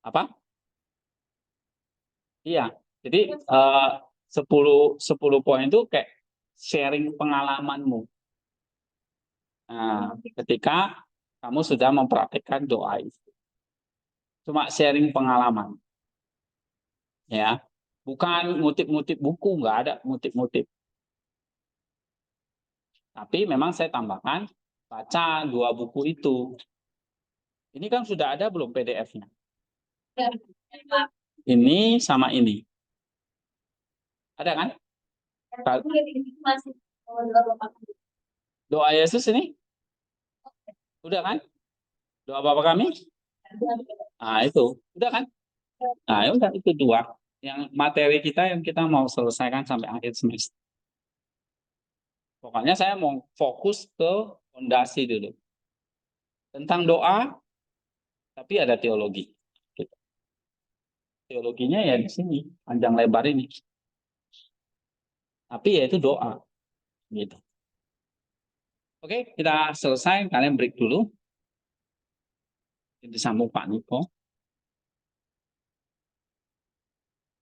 Apa? Iya. Jadi 10 poin itu kayak sharing pengalamanmu. Nah, ketika kamu sudah mempraktikkan doa itu. Cuma sharing pengalaman. Ya. Bukan ngutip-ngutip buku, nggak ada ngutip-ngutip. Tapi memang saya tambahkan baca 2 buku itu. Ini kan sudah ada belum PDF-nya? Ini sama ini. Ada kan? Masih doa Bapak Kami. Doa Yesus ini? Udah kan? Doa Bapa Kami? Nah, itu. Udah kan? Nah, ya udah itu 2. Yang materi kita yang kita mau selesaikan sampai akhir semester. Pokoknya saya mau fokus ke fondasi dulu. Tentang doa, tapi ada teologi. Gitu. Teologinya ya di sini, panjang lebar ini. Tapi ya itu doa. Gitu. Oke, kita selesai. Kalian break dulu. Disambung Pak Niko.